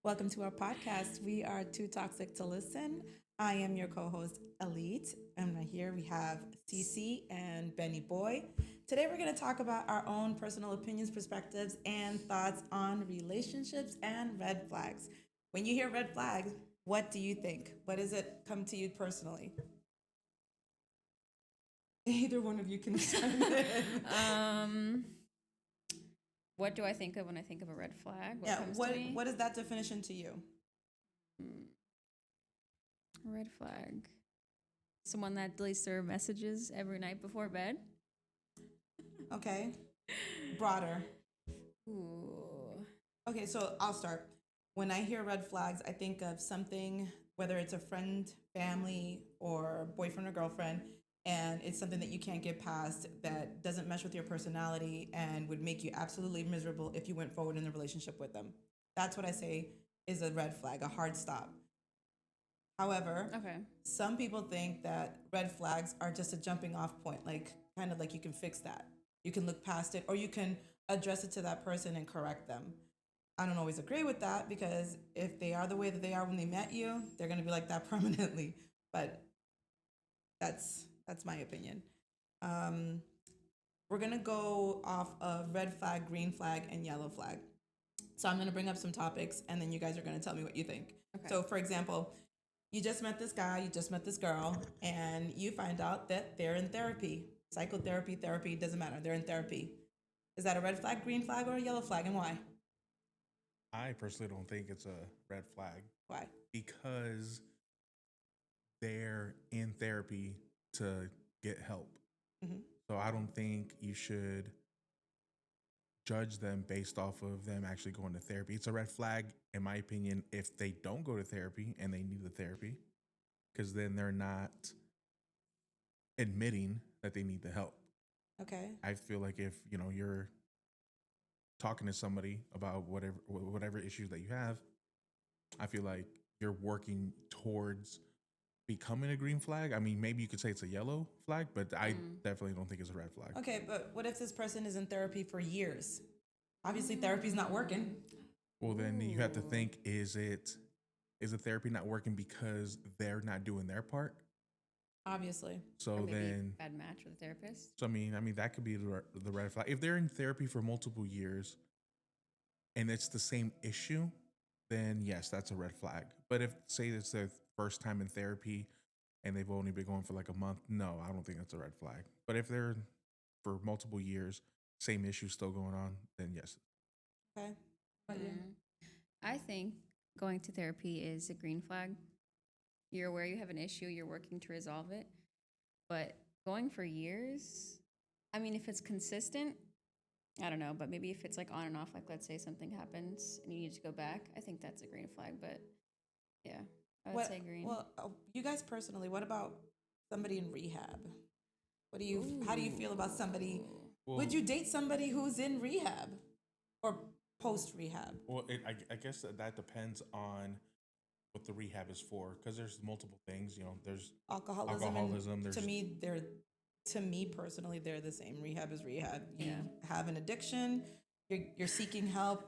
Welcome to our podcast. We are Too Toxic to Listen. I am your co-host Elite, and right here we have Cece and Benny Boy. Today we're going to talk about our own personal opinions, perspectives, and thoughts on relationships and red flags. When you hear red flags, what do you think? What does it come to you personally? Either one of you can chime in. Um, what do I think of when I think of a red flag? What Yeah, comes what to me? what is that definition to you? Mm, red flag. Someone that deletes their messages every night before bed. Okay, broader. Ooh. Okay, so I'll start. When I hear red flags, I think of something, whether it's a friend, family, or boyfriend or girlfriend, and it's something that you can't get past that doesn't mesh with your personality and would make you absolutely miserable if you went forward in the relationship with them. That's what I say is a red flag, a hard stop. However, Okay. some people think that red flags are just a jumping off point, like kind of like you can fix that. You can look past it or you can address it to that person and correct them. I don't always agree with that because if they are the way that they are when they met you, they're going to be like that permanently. But that's my opinion. Um, we're going to go off of red flag, green flag, and yellow flag. So I'm going to bring up some topics and then you guys are going to tell me what you think. Okay. So, for example, you just met this guy, you just met this girl, and you find out that they're in therapy. Psychotherapy, therapy, doesn't matter. They're in therapy. Is that a red flag, green flag, or a yellow flag, and why? I personally don't think it's a red flag Why? because they're in therapy to get help. Hmm. So I don't think you should judge them based off of them actually going to therapy. It's a red flag, in my opinion, if they don't go to therapy and they need the therapy, because then they're not admitting that they need the help. Okay. I feel like if you're talking to somebody about whatever issues that you have, I feel like you're working towards becoming a green flag. I mean, maybe you could say it's a yellow flag, but I definitely don't think it's a red flag. Okay, but what if this person is in therapy for years? Obviously, therapy's not working. Well, then you have to Ooh. think: is the therapy not working because they're not doing their part? Obviously. Or So maybe then, bad match with a therapist. so I mean that could be the red flag. If they're in therapy for multiple years and it's the same issue, then yes, that's a red flag. But if say it's their first time in therapy and they've only been going for like a month, no, I don't think that's a red flag. But if they're for multiple years, same issue still going on, then yes. Okay. What about you? I think going to therapy is a green flag. You're aware you have an issue, you're working to resolve it. But going for years, I mean, if it's consistent, I don't know, but maybe if it's like on and off, like let's say something happens and you need to go back, I think that's a green flag. But yeah, I would What? say green. Well, you guys personally, what about somebody in rehab? What do you? How do you feel about somebody? Well, Would you date somebody who's in rehab or post rehab? Well, I guess that depends on what the rehab is for, because there's multiple things. There's Alcoholism. alcoholism. And There's to me, to me personally, they're the same. Rehab is rehab. You Yeah. have an addiction. You're seeking help,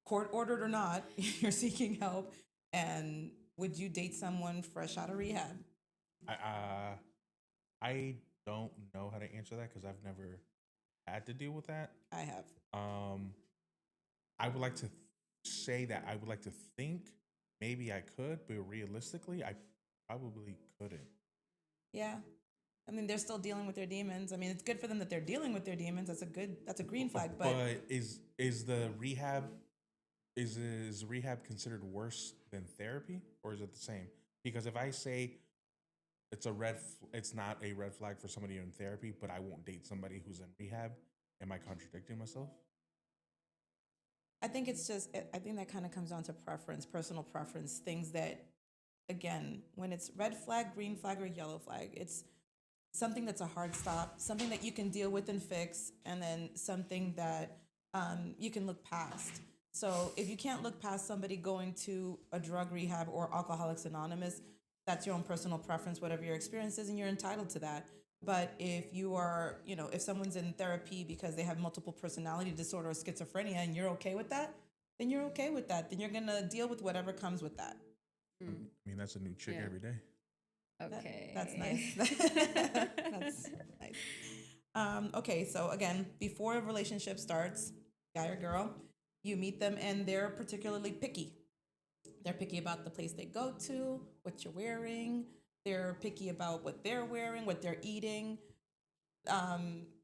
court ordered or not. You're seeking help. And would you date someone fresh out of rehab? I I don't know how to answer that because I've never had to deal with that. I have. Um, I would like to say that I would like to think maybe I could, but realistically, I probably couldn't. Yeah. I mean, they're still dealing with their demons. I mean, it's good for them that they're dealing with their demons. That's a green flag. But But is rehab considered worse than therapy, or is it the same? Because if I say it's not a red flag for somebody in therapy, but I won't date somebody who's in rehab, am I contradicting myself? I think it's just, I think that kind of comes down to preference, personal preference, things that, again, when it's red flag, green flag, or yellow flag, it's something that's a hard stop, something that you can deal with and fix, and then something that you can look past. So if you can't look past somebody going to a drug rehab or Alcoholics Anonymous, that's your own personal preference, whatever your experience is, and you're entitled to that. But if you are, if someone's in therapy because they have multiple personality disorder or schizophrenia and you're okay with that, then you're okay with that. Then you're going to deal with whatever comes with that. I mean, that's a new chick Yeah. every day. Okay. That's nice. That's nice. Okay, so again, before a relationship starts, guy or girl, you meet them and they're particularly picky. They're picky about the place they go to, what you're wearing. They're picky about what they're wearing, what they're eating.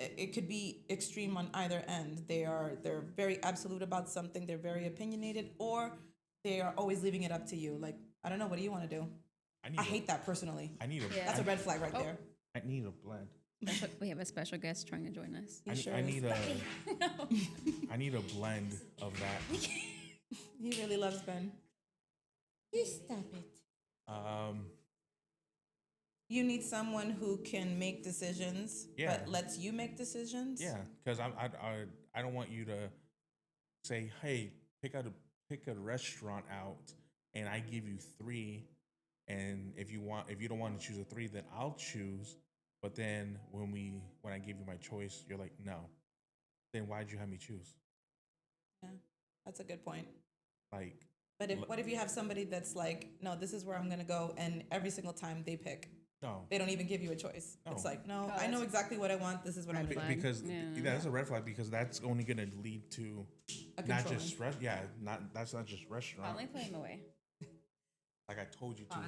It could be extreme on either end. They're very absolute about something. They're very opinionated, or they are always leaving it up to you. Like, I don't know. What do you want to do? I hate that personally. I need a. Yeah. That's a red flag right there. I need a blend. We have a special guest trying to join us. He sure I is. need a. I need a blend of that. He really loves Ben. You stop it. Um, You need someone who can make decisions, Yeah. but lets you make decisions. yeah, because I don't want you to say, hey, pick a restaurant out, and I give you three, and if you don't want to choose a three, then I'll choose. But then when I give you my choice, you're like, no. Then why'd you have me choose? Yeah, that's a good point. Like, But what if you have somebody that's like, no, this is where I'm gonna go, and every single time they pick, no. they don't even give you a choice. It's No. like, no, Oh, I know that's- exactly what I want. This is what I'm Red gonna flag. Because Yeah. that's a red flag, because that's only going to lead to A not controlling. just that's not just restaurant. I'll only play him away. Like I told you to.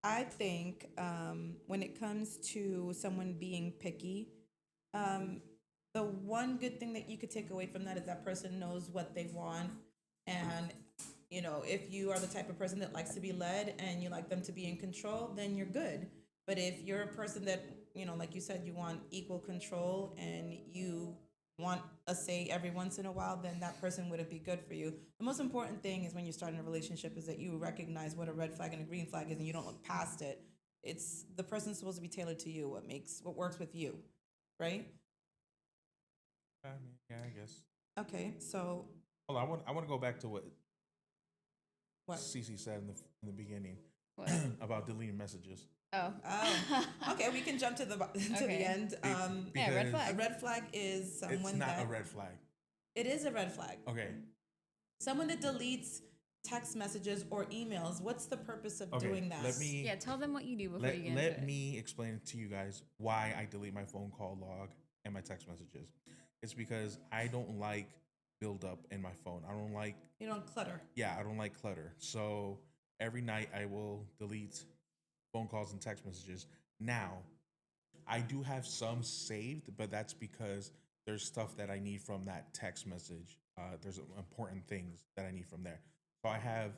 I think when it comes to someone being picky, the one good thing that you could take away from that is that person knows what they want. And, if you are the type of person that likes to be led and you like them to be in control, then you're good. But if you're a person that, like you said, you want equal control and you want a say every once in a while, then that person wouldn't be good for you. The most important thing is when you're starting a relationship is that you recognize what a red flag and a green flag is and you don't look past it. It's the person's supposed to be tailored to you, what works with you, right? I mean, yeah, I guess. Okay, so Hold on, I want to go back to what what? Cece said in the beginning What? about deleting messages. Oh. Oh, okay, we can jump to the Okay. end. Yeah, red Because A flag. red flag is someone It's not that a red flag. it is a red flag. Okay. Someone that deletes text messages or emails. What's the purpose of Okay. doing that? Let me Yeah, tell them what you do before you get into let it. me explain to you guys why I delete my phone call log and my text messages. It's because I don't like build up in my phone. I don't like You don't clutter. I don't like clutter. So every night I will delete phone calls and text messages. Now, I do have some saved, but that's because there's stuff that I need from that text message. There's important things that I need from there. So I have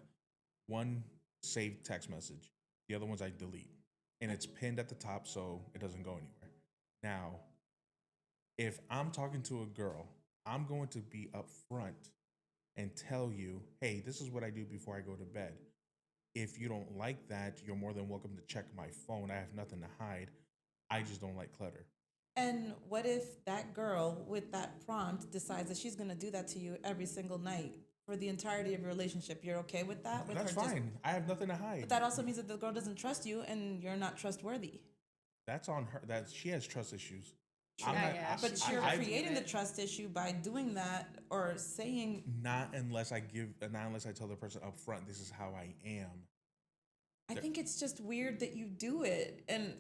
one saved text message. The other ones I delete. And it's pinned at the top so it doesn't go anywhere. Now, if I'm talking to a girl, I'm going to be upfront and tell you, hey, this is what I do before I go to bed. If you don't like that, you're more than welcome to check my phone. I have nothing to hide. I just don't like clutter. And what if that girl with that prompt decides that she's going to do that to you every single night for the entirety of your relationship? You're okay with that? With That's her just- fine. I have nothing to hide. but that also means that the girl doesn't trust you and you're not trustworthy. That's on her. That she has trust issues. Yeah, But she- you're I've- creating the trust issue by doing that or saying, not unless I tell the person up front, this is how I am. I think it's just weird that you do it. And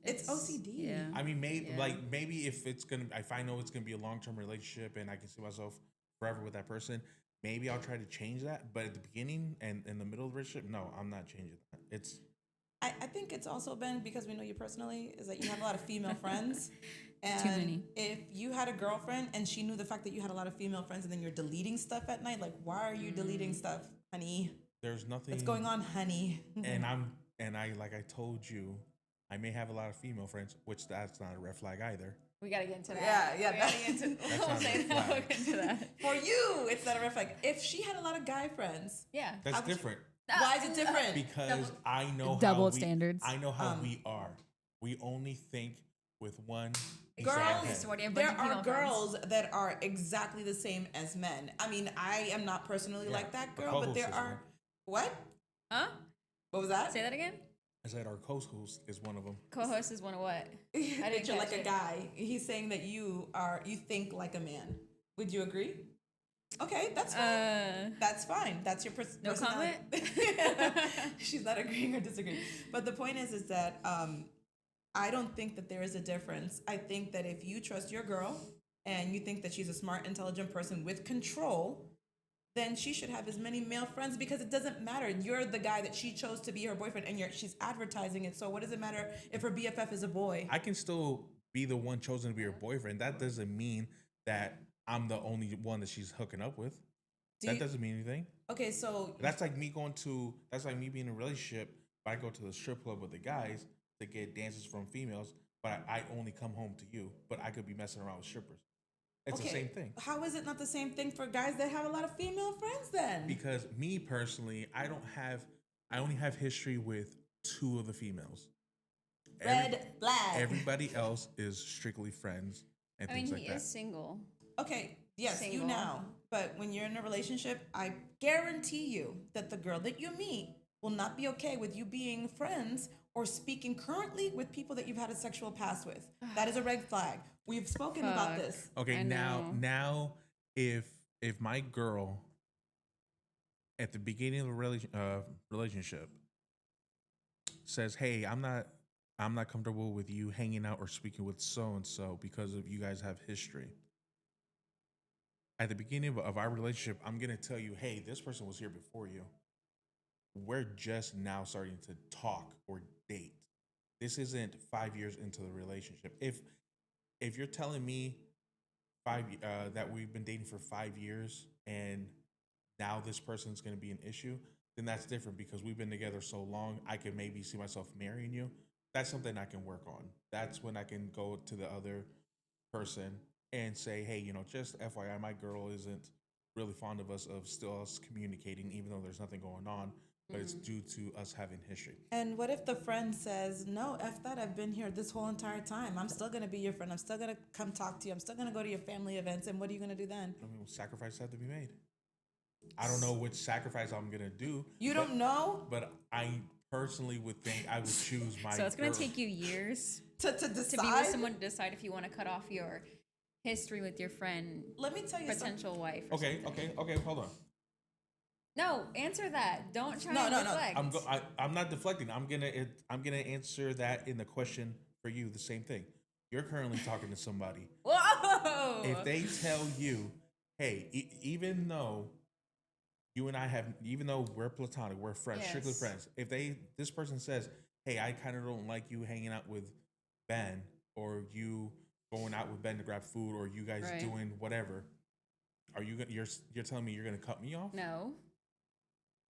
it's OCD. Yeah. I mean, maybe Yeah. maybe if I know it's gonna be a long-term relationship and I can see myself forever with that person, maybe I'll try to change that. But at the beginning and in the middle of the relationship, no, I'm not changing that. It's I think it's also been because we know you personally, is that you have a lot of female friends. And Too many. if you had a girlfriend and she knew the fact that you had a lot of female friends and then you're deleting stuff at night, like, why are you deleting stuff, honey? there's nothing. What's going on, honey? And I like I told you, I may have a lot of female friends, which that's not a red flag either. We gotta get into that. Yeah, We gotta get into. That's We'll not a say red that. We'll flag. get into that. For you, it's not a red flag. If she had a lot of guy friends, Yeah. That's How would you- different why is it different? because I know Double how we, standards. I know how we are. We only think with one piece of Girls, our head. So what do you have a there bunch of are female friends? girls that are exactly the same as men. I mean, I am not personally Yeah, like that our girl, but co-host there is are. one. What? Huh? What was that? Say that again. I said our co-host is one of them. Co-host is one of what? That didn't you're like catch a it. guy. He's saying that you think like a man. Would you agree? Okay, that's fine. That's fine. That's your No personality. She's not agreeing or disagreeing. But the point is that I don't think that there is a difference. I think that if you trust your girl and you think that she's a smart, intelligent person with control, then she should have as many male friends because it doesn't matter. You're the guy that she chose to be her boyfriend, and she's advertising it. So what does it matter if her BFF is a boy? I can still be the one chosen to be her boyfriend. That doesn't mean that I'm the only one that she's hooking up with. That doesn't mean anything. Okay, so That's like me being in a relationship, but I go to the strip club with the guys to get dances from females, but I only come home to you, but I could be messing around with strippers. It's the same thing. How is it not the same thing for guys that have a lot of female friends then? Because me personally, I only have history with 2 of the females. Red flag. Everybody else is strictly friends and I mean, things he like is that. single. Okay, yes, you Single. now. But when you're in a relationship, I guarantee you that the girl that you meet will not be okay with you being friends or speaking currently with people that you've had a sexual past with. That is a red flag. We've spoken about Fuck. this. Okay, I know. now if my girl at the beginning of a relationship says, "Hey, I'm not comfortable with you hanging out or speaking with so and so because of you guys have history." At the beginning of our relationship, I'm gonna tell you, "Hey, this person was here before you. We're just now starting to talk or date. This isn't 5 years into the relationship. If you're telling me that we've been dating for 5 years and now this person's going to be an issue, then that's different because we've been together so long. I can maybe see myself marrying you. That's something I can work on. That's when I can go to the other person and say, hey, just FYI, my girl isn't really fond of us, of still us communicating, even though there's nothing going on, but it's due to us having history. And what if the friend says, no, F that, I've been here this whole entire time. I'm still going to be your friend. I'm still going to come talk to you. I'm still going to go to your family events. And what are you going to do then? I mean, sacrifices have to be made. I don't know which sacrifice I'm gonna do. You don't know? But I personally would think I would choose my. So it's gonna girl. take you years To decide? to be with someone to decide if you want to cut off your history with your friend, Let me tell you potential wife. Or Okay, something. okay. Hold on. No, answer that. Don't try No, to no, no. deflect. I'm not deflecting. I'm gonna answer that in the question for you. The same thing. You're currently talking to somebody. Whoa! If they tell you, hey, even though you and I have, even though we're platonic, we're friends, strictly Yes. friends. If this person says, hey, I kind of don't like you hanging out with Ben, or you going out with Ben to grab food, or you guys Right. doing whatever, are you you're telling me you're gonna cut me off? No,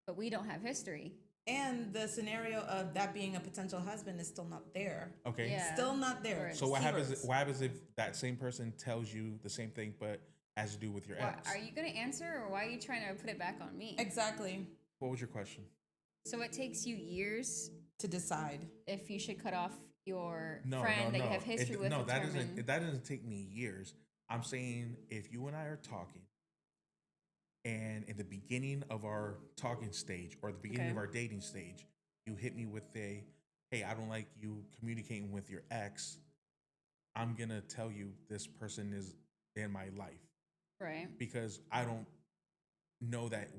but we don't have history. And the scenario of that being a potential husband is still not there. Okay. Yeah. Still not there. Right. So what happens? Keywords. What happens if that same person tells you the same thing, but has to do with your ex? Are you gonna answer, or why are you trying to put it back on me? Exactly. What was your question? So it takes you years To decide. if you should cut off your No, friend no, that no. you have history with. No, that determine- doesn't take me years. I'm saying if you and I are talking, and in the beginning of our talking stage or the beginning Okay. of our dating stage, you hit me with a, hey, I don't like you communicating with your ex. I'm gonna tell you this person is in my life Right. because I don't know that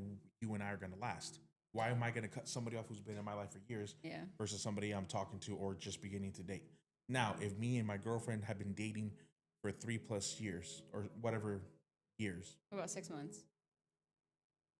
you and I are gonna last. Why am I gonna cut somebody off who's been in my life for years Yeah. versus somebody I'm talking to or just beginning to date? Now, if me and my girlfriend have been dating for 3+ years or whatever years, What about 6 months?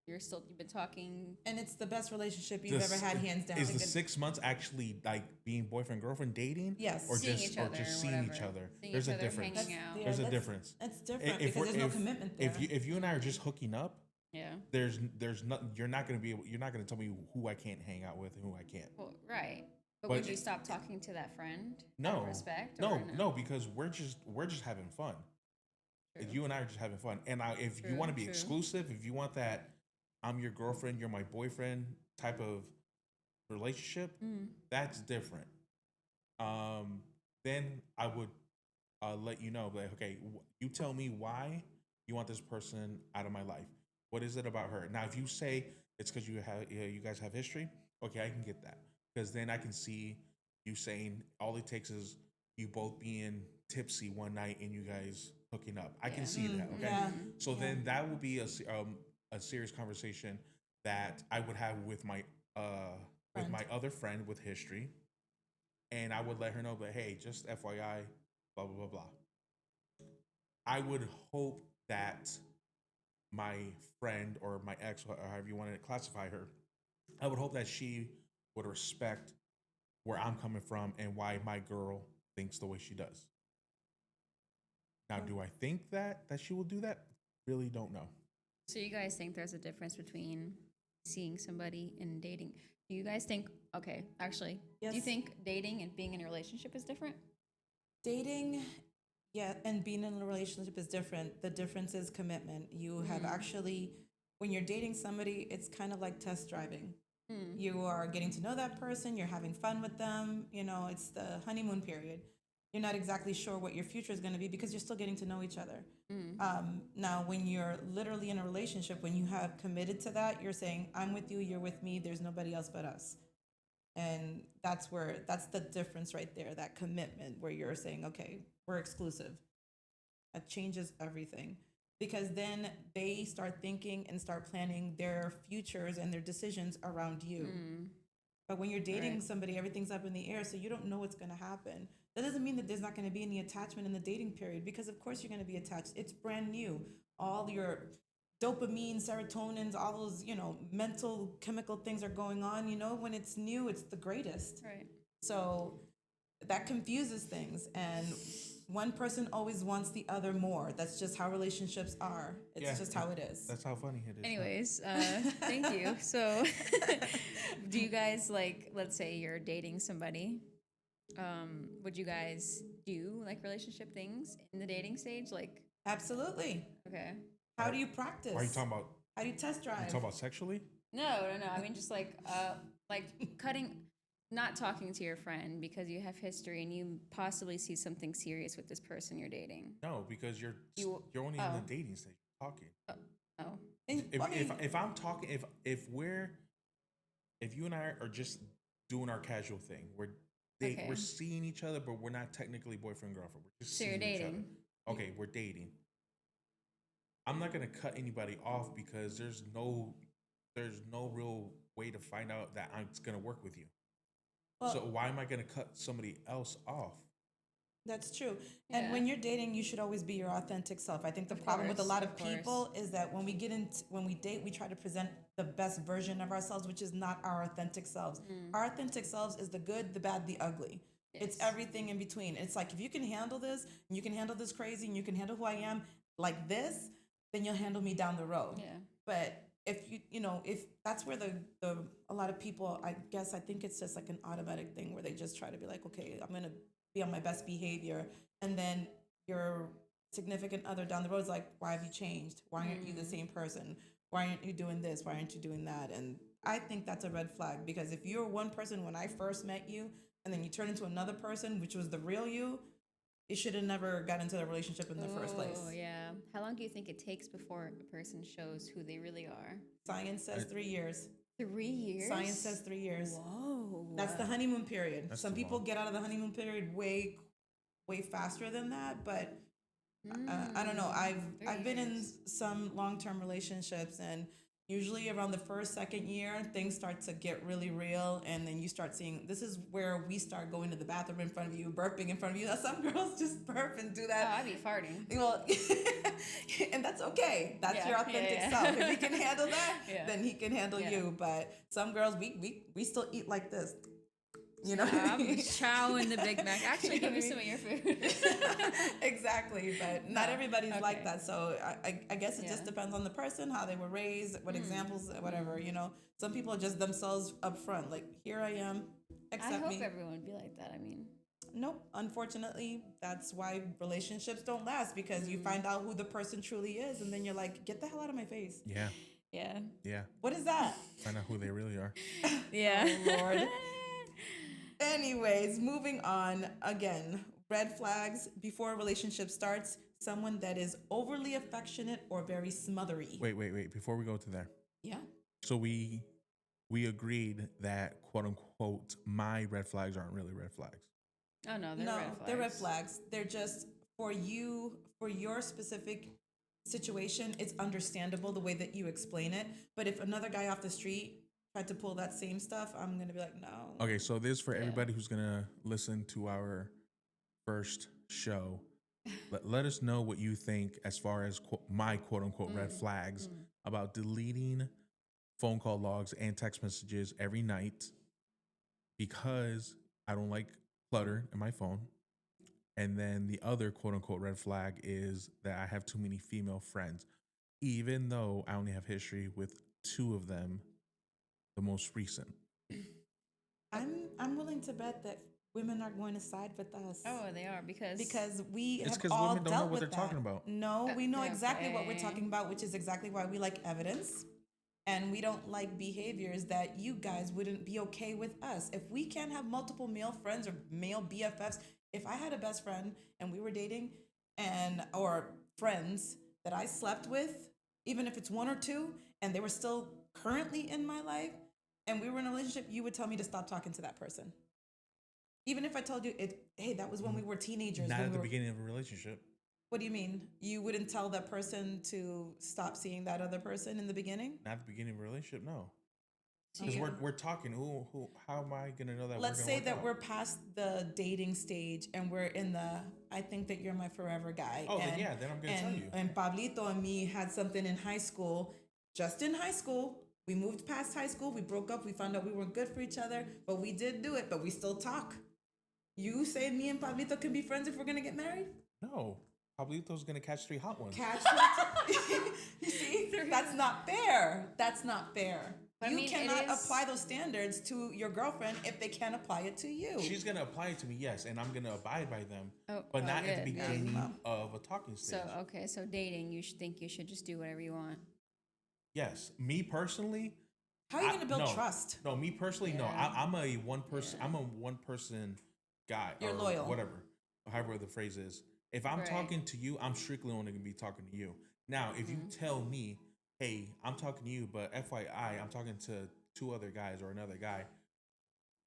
You've been talking. And it's the best relationship you've ever had, hands down. Is the Like, 6 months actually like being boyfriend girlfriend dating? Yes. Or Seeing just each or other just or seeing each whatever. other. Seeing There's each a other, difference. hanging out. Yeah, There's a that's- difference. It's different If because we're- there's no if- commitment there. If you and I are just hooking up, Yeah. there's not you're not gonna tell me who I can't hang out with and who I can't. Well, right. But But would you stop talking to that friend out no, of respect? no, Or no, because we're just having fun. True. You and I are just having fun. And if you True, want to be true. exclusive, if you want that, I'm your girlfriend, you're my boyfriend type of relationship, that's different. Um, then I would let you know, like, okay, you tell me why you want this person out of my life. What is it about her? Now, if you say it's because you guys have history, okay, I can get that because then I can see you saying all it takes is you both being tipsy one night and you guys hooking up. I can Yeah. see that. Okay, Yeah. so Yeah. then that would be a serious conversation that I would have with Friend. my other friend with history, and I would let her know that hey, just FYI, blah blah blah blah. I would hope that my friend or my ex, or however you want to classify her, I would hope that she would respect where I'm coming from and why my girl thinks the way she does. Now, do I think that she will do that? Really don't know. So you guys think there's a difference between seeing somebody and dating? Do you guys think, okay, actually, do you Yes. think dating and being in a relationship is different? Dating, yeah, and being in a relationship is different. The difference is commitment. You have actually, when you're dating somebody, it's kind of like test driving. You are getting to know that person, you're having fun with them, it's the honeymoon period. You're not exactly sure what your future is going to be because you're still getting to know each other. Now, when you're literally in a relationship, when you have committed to that, you're saying, I'm with you, you're with me, there's nobody else but us. And that's the difference right there, that commitment where you're saying, okay, we're exclusive. That changes everything because then they start thinking and start planning their futures and their decisions around you. But when you're dating Right. somebody, everything's up in the air, so you don't know what's going to happen. That doesn't mean that there's not going to be any attachment in the dating period because, of course, you're going to be attached. It's brand new. All your dopamine, serotonins, all those, mental chemical things are going on. When it's new, it's the greatest. Right. So that confuses things. And one person always wants the other more. That's just how relationships are. It's Yeah, just how it is. That's how funny it is. Anyways, thank you. So, do you guys like, let's say you're dating somebody, would you guys do like relationship things in the dating stage? Like, Absolutely. okay. How do you practice? Are you talking about? How do you test drive? You talking about sexually? No, no, no. I mean, just like cutting, not talking to your friend because you have history and you possibly see something serious with this person you're dating. No, because you're You- only in oh. the dating stage talking. Oh, And, If I'm talking if you and I are just doing our casual thing, Okay. we're seeing each other, but we're not technically boyfriend girlfriend. We're just So you're seeing each dating. other. Okay, we're dating. I'm not gonna cut anybody off because there's no real way to find out that it's gonna work with you. well, So why am I gonna cut somebody else off? that's true. And Yeah. when you're dating, you should always be your authentic self. I think the Of problem with a course, lot of of course. people is that when we date, we try to present the best version of ourselves, which is not our authentic selves. Our authentic selves is the good, the bad, the ugly. It's Yes. everything in between. It's like if you can handle this, and you can handle this crazy, and you can handle who I am like this, then you'll handle me down the road. Yeah. But if if that's where the a lot of people, I think it's just like an automatic thing where they just try to be like, okay, I'm gonna be on my best behavior, and then your significant other down the road is like, why have you changed? Why aren't you the same person? Why aren't you doing this? Why aren't you doing that? And I think that's a red flag because if you're one person when I first met you, and then you turn into another person, which was the real you, you should have never got into the relationship in the first place. Oh, yeah. How long do you think it takes before a person shows who they really are? Science says 3 years. 3 years? Science says 3 years. Whoa. That's the honeymoon period. That's Some too people long. get out of the honeymoon period way faster than that, but I don't know. I've been in some long-term relationships, and usually around the first, second year, things start to get really real, and then you start seeing. This is where we start going to the bathroom in front of you, burping in front of you. Now, some girls just burp and do Oh, that. I'd be farting. Well, and that's okay. That's Yeah, your authentic yeah, yeah. self. If he can handle that, Yeah. then he can handle Yeah. you. But some girls, we still eat like this. You know, I'm chowing the Big Mac. Actually, give me some of your food. Exactly, but not No, everybody's like okay. that. So I guess it just Yeah. depends on the person, how they were raised, what examples, whatever. Some people are just themselves up front. Like, here I am. I Except hope me. everyone would be like that. I mean, Nope. Unfortunately, that's why relationships don't last because you find out who the person truly is, and then you're like, get the hell out of my face. Yeah. yeah. Yeah. What is that? Find out who they really are. Yeah. Oh, Lord. Anyways, moving on. Again, red flags before a relationship starts someone that is overly affectionate or very smothery. Wait. Before we go to there. Yeah. So we agreed that quote unquote my red flags aren't really red flags. Oh no, they're No, red flags. they're red flags. They're just for you, for your specific situation, it's understandable the way that you explain it. But if another guy off the street tried to pull that same stuff, I'm going to be like, no. Okay, so this for Yeah. everybody who's gonna listen to our first show. Let us know what you think as far as my quote unquote red flags about deleting phone call logs and text messages every night because I don't like clutter in my phone. And then the other quote unquote red flag is that I have too many female friends, even though I only have history with two of them, the most recent. I'm willing to bet that women are going to side with us. Oh, they are Because we It's have because all women don't know dealt what with they're that. talking about. No, we know exactly what we're Okay. talking about, which is exactly why we like evidence. And we don't like behaviors that you guys wouldn't be okay with us. If we can't have multiple male friends or male BFFs, if I had a best friend and we were dating and or friends that I slept with, even if it's one or two, and they were still currently in my life and we were in a relationship, you would tell me to stop talking to that person. Even if I told you it, hey, that was when we were teenagers. Not when at we the were, beginning of a relationship. What do you mean? You wouldn't tell that person to stop seeing that other person in the beginning? Not at the beginning of a relationship, no. So Because you- we're talking. How am I gonna know that? Let's we're say gonna that work we're out? past the dating stage and we're in the I think that you're my forever guy. Oh, and, then I'm gonna tell you. And Pablito and me had something in high school, just in high school. We moved past high school, we broke up, we found out we weren't good for each other, but we did do it, but we still talk. You say me and Pablito can be friends if we're gonna get married? No, Pablito's gonna catch 3 hot ones. Catch you see, that's not fair. That's not fair. But I You mean, it cannot is- apply those standards to your girlfriend if they can't apply it to you. She's gonna apply it to me, yes, and I'm gonna abide by them, Oh, but not at the good, good. beginning Well. of a talking stage. So okay, so dating, you should think you should just do whatever you want. Yes, me personally. How are you going to build no, trust? No, me personally, no. Yeah. I'm a one person. Yeah. I'm a one person guy. You're or loyal. Whatever, however the phrase is. If I'm Right. talking to you, I'm strictly only gonna be talking to you. Now, if you tell me, hey, I'm talking to you, but FYI, I'm talking to 2 other guys or another guy.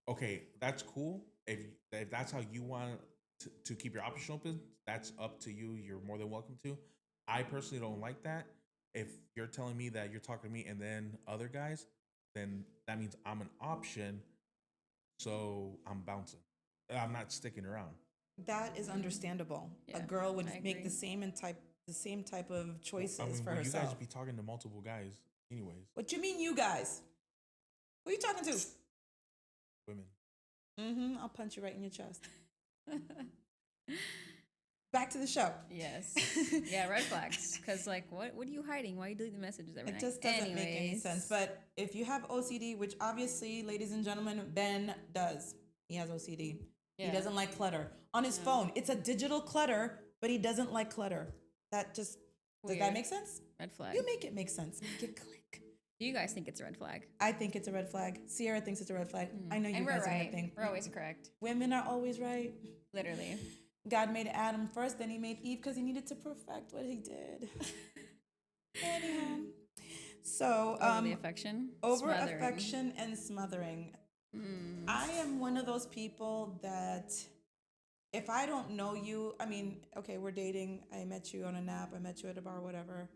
Okay, that's cool. If that's how you want to keep your options open, that's up to you. You're more than welcome to. I personally don't like that. If you're telling me that you're talking to me and then other guys, then that means I'm an option. So I'm bouncing. I'm not sticking around. That is understandable. A Yeah, girl would I make agree. the same type of choices I mean, for well, you herself. guys be talking to multiple guys, anyways. What you mean, you guys? Who you talking to? Women. I'll punch you right in your chest. Back to the show. Yes. Yeah, red flags. Because, like, what are you hiding? Why are you deleting the messages every It night? just doesn't make any Anyways. sense. But if you have OCD, which obviously, ladies and gentlemen, Ben does. He has OCD. He Yeah. doesn't like clutter. On his phone, it's a digital clutter, but he doesn't like clutter. That just, does that Weird. make sense? Red flag. You make it make sense. Make it click. Do you guys think it's a red flag? I think it's a red flag. Sierra thinks it's a red flag. I know you And we're guys are gonna right. think. We're always correct. Women are always right. Literally. God made Adam first, then he made Eve because he needed to perfect what he did. Anyhow. So, Overly affection. over smothering. affection and smothering. I am one of those people that if I don't know you, I mean, okay, we're dating. I met you on a nap. I met you at a bar, whatever.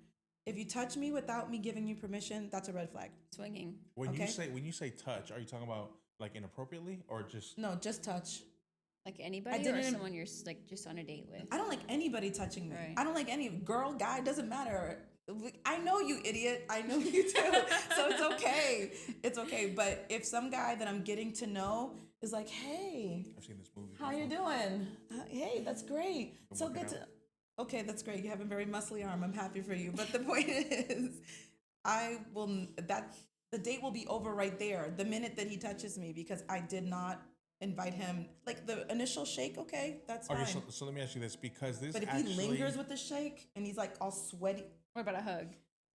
If you touch me without me giving you permission, that's a red flag. Swinging. When Okay. you say touch, are you talking about like inappropriately or just No, just touch. Like anybody or didn't- someone you're like just on a date with? I don't like anybody touching me. Right. I don't like any girl, guy, doesn't matter. I know you, idiot. I know you too. So it's okay. It's okay. But if some guy that I'm getting to know is like, hey, I've seen this movie. how you doing? Hey, that's great. So working good to. out. Okay, that's great. You have a very muscly arm. I'm happy for you. But the point is, I will that the date will be over right there the minute that he touches me because I did not invite him, like the initial shake, okay, that's Okay, fine. so let me ask you this, because this But if actually he lingers with the shake and he's like all sweaty, What about a hug?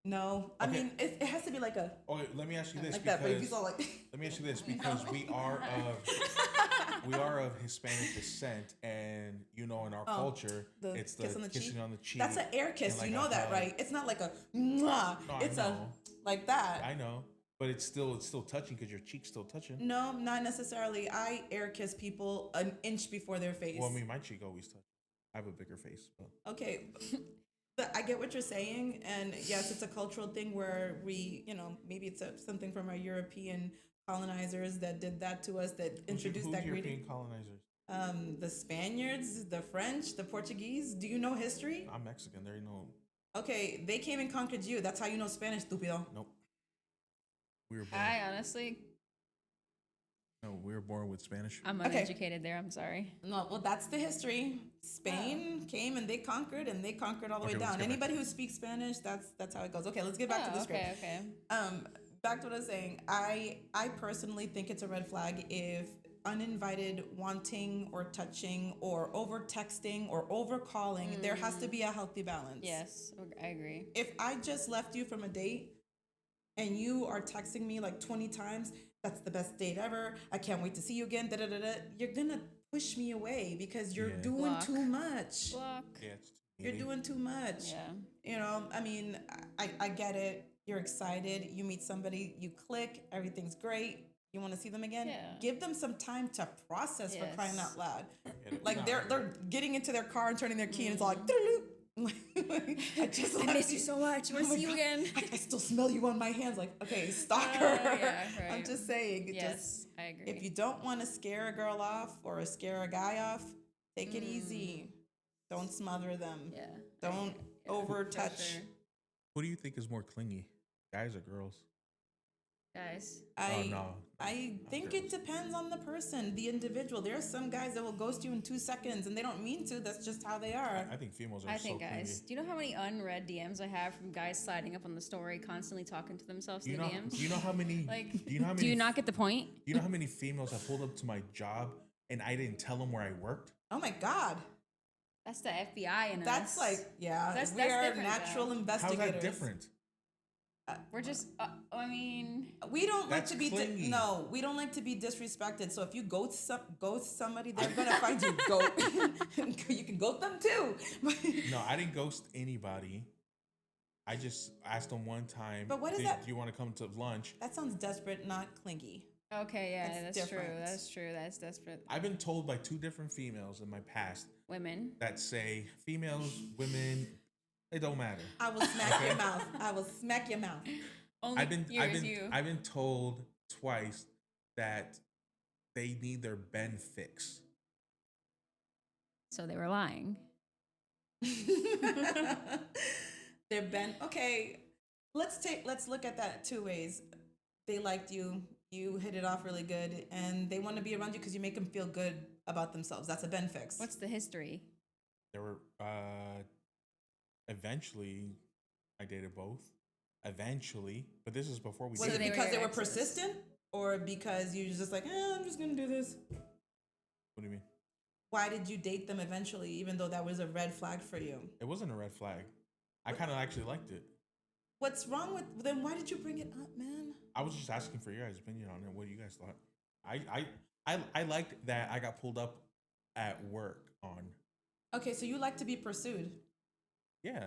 no. I Okay. mean, it has to be like a Okay, let me ask you this like that. But if because he's all like, let me ask you this because we are of Hispanic descent, and in our culture, the it's the kiss on the kissing cheek. on the cheek. That's an air kiss. and like You a know that, hug. right? It's not like a mwah. No, It's I a know. like that. I know, but it's still touching because your cheek's still touching. No, not necessarily. I air kiss people an inch before their face. Well, I mean, my cheek always touches. I have a bigger face. But. Okay. But I get what you're saying, and yes, it's a cultural thing where we, maybe it's something from our European colonizers that did that to us, that introduced Who's that European greeting. colonizers? The Spaniards, the French, the Portuguese. Do you know history? I'm Mexican. There ain't no. Okay, they came and conquered you. That's how you know Spanish, stupido. Nope. We were born. I honestly, No, we were born with Spanish. I'm Okay. uneducated there. I'm sorry. No, well, that's the history. Spain came and they conquered all the way Okay, let's down. get back Anybody to who speaks Spanish, that's how it goes. Okay, let's get back to the script. Okay. Back to what I was saying. I personally think it's a red flag if uninvited wanting or touching or over texting or over calling. There has to be a healthy balance. Yes, I agree. If I just left you from a date and you are texting me like 20 times, that's the best date ever, I can't wait to see you again, you're gonna push me away because you're Yeah. doing Block. too much. Block. Yeah, it's You're doing too much. Yeah. I mean, I get it. You're excited. You meet somebody, you click, everything's great. You want to see them again? Yeah. Give them some time to process, for crying Yes. out loud. Like Like they're getting into their car and turning their key and it's all like, "Doo-doo-doo." I just I left miss you so much. I want Oh to my see you God. again. I still smell you on my hands. Like, okay, stalker. Yeah, right. I'm just saying. Yes, I agree. If you don't want to scare a girl off or scare a guy off, take it easy. Don't smother them. Yeah. Don't over touch. Sure. Who do you think is more clingy, guys or girls? Guys. I think it depends on the person, the individual. There are some guys that will ghost you in 2 seconds and they don't mean to. That's just how they are. I think females are I so think clingy. guys. Do you know how many unread DMs I have from guys sliding up on the story, constantly talking to themselves in the DMs? Do you know how many? Like, do you know how many? do you not get the point? Do you know how many females I pulled up to my job and I didn't tell them where I worked? Oh my God. That's the FBI in us. That's like, yeah. That's we are different, natural though. How's investigators. that different? We're just. I mean. We don't like That's to be clingy. no. We don't like to be disrespected. So if you ghost somebody, they're gonna find you. You can ghost them too. No, I didn't ghost anybody. I just asked them one time. But what is "Do that?" you want to come to lunch? That sounds desperate, not clingy. Okay, yeah, That's that's true. different. That's true. That's desperate. I've been told by 2 different females in my past Women. that say females, women, it don't matter. I will smack your mouth. I will smack your mouth. Only I've been you. I've been told twice that they need their bend fixed. So they were lying. They're bent. Okay, let's look at that 2 ways. They liked you. You hit it off really good, and they want to be around you because you make them feel good about themselves. That's a bend fix. What's the history? There were eventually I dated both. Eventually, but this is before we Was dated. it they were because they your were exes. persistent, or because you were just like, I'm just gonna do this? What do you mean? Why did you date them eventually, even though that was a red flag for you? It wasn't a red flag. I kind of actually liked it. What's wrong with then? Why did you bring it up, man? I was just asking for your guys' opinion on it. What do you guys thought? I liked that I got pulled up at work on. Okay, so you like to be pursued. Yeah.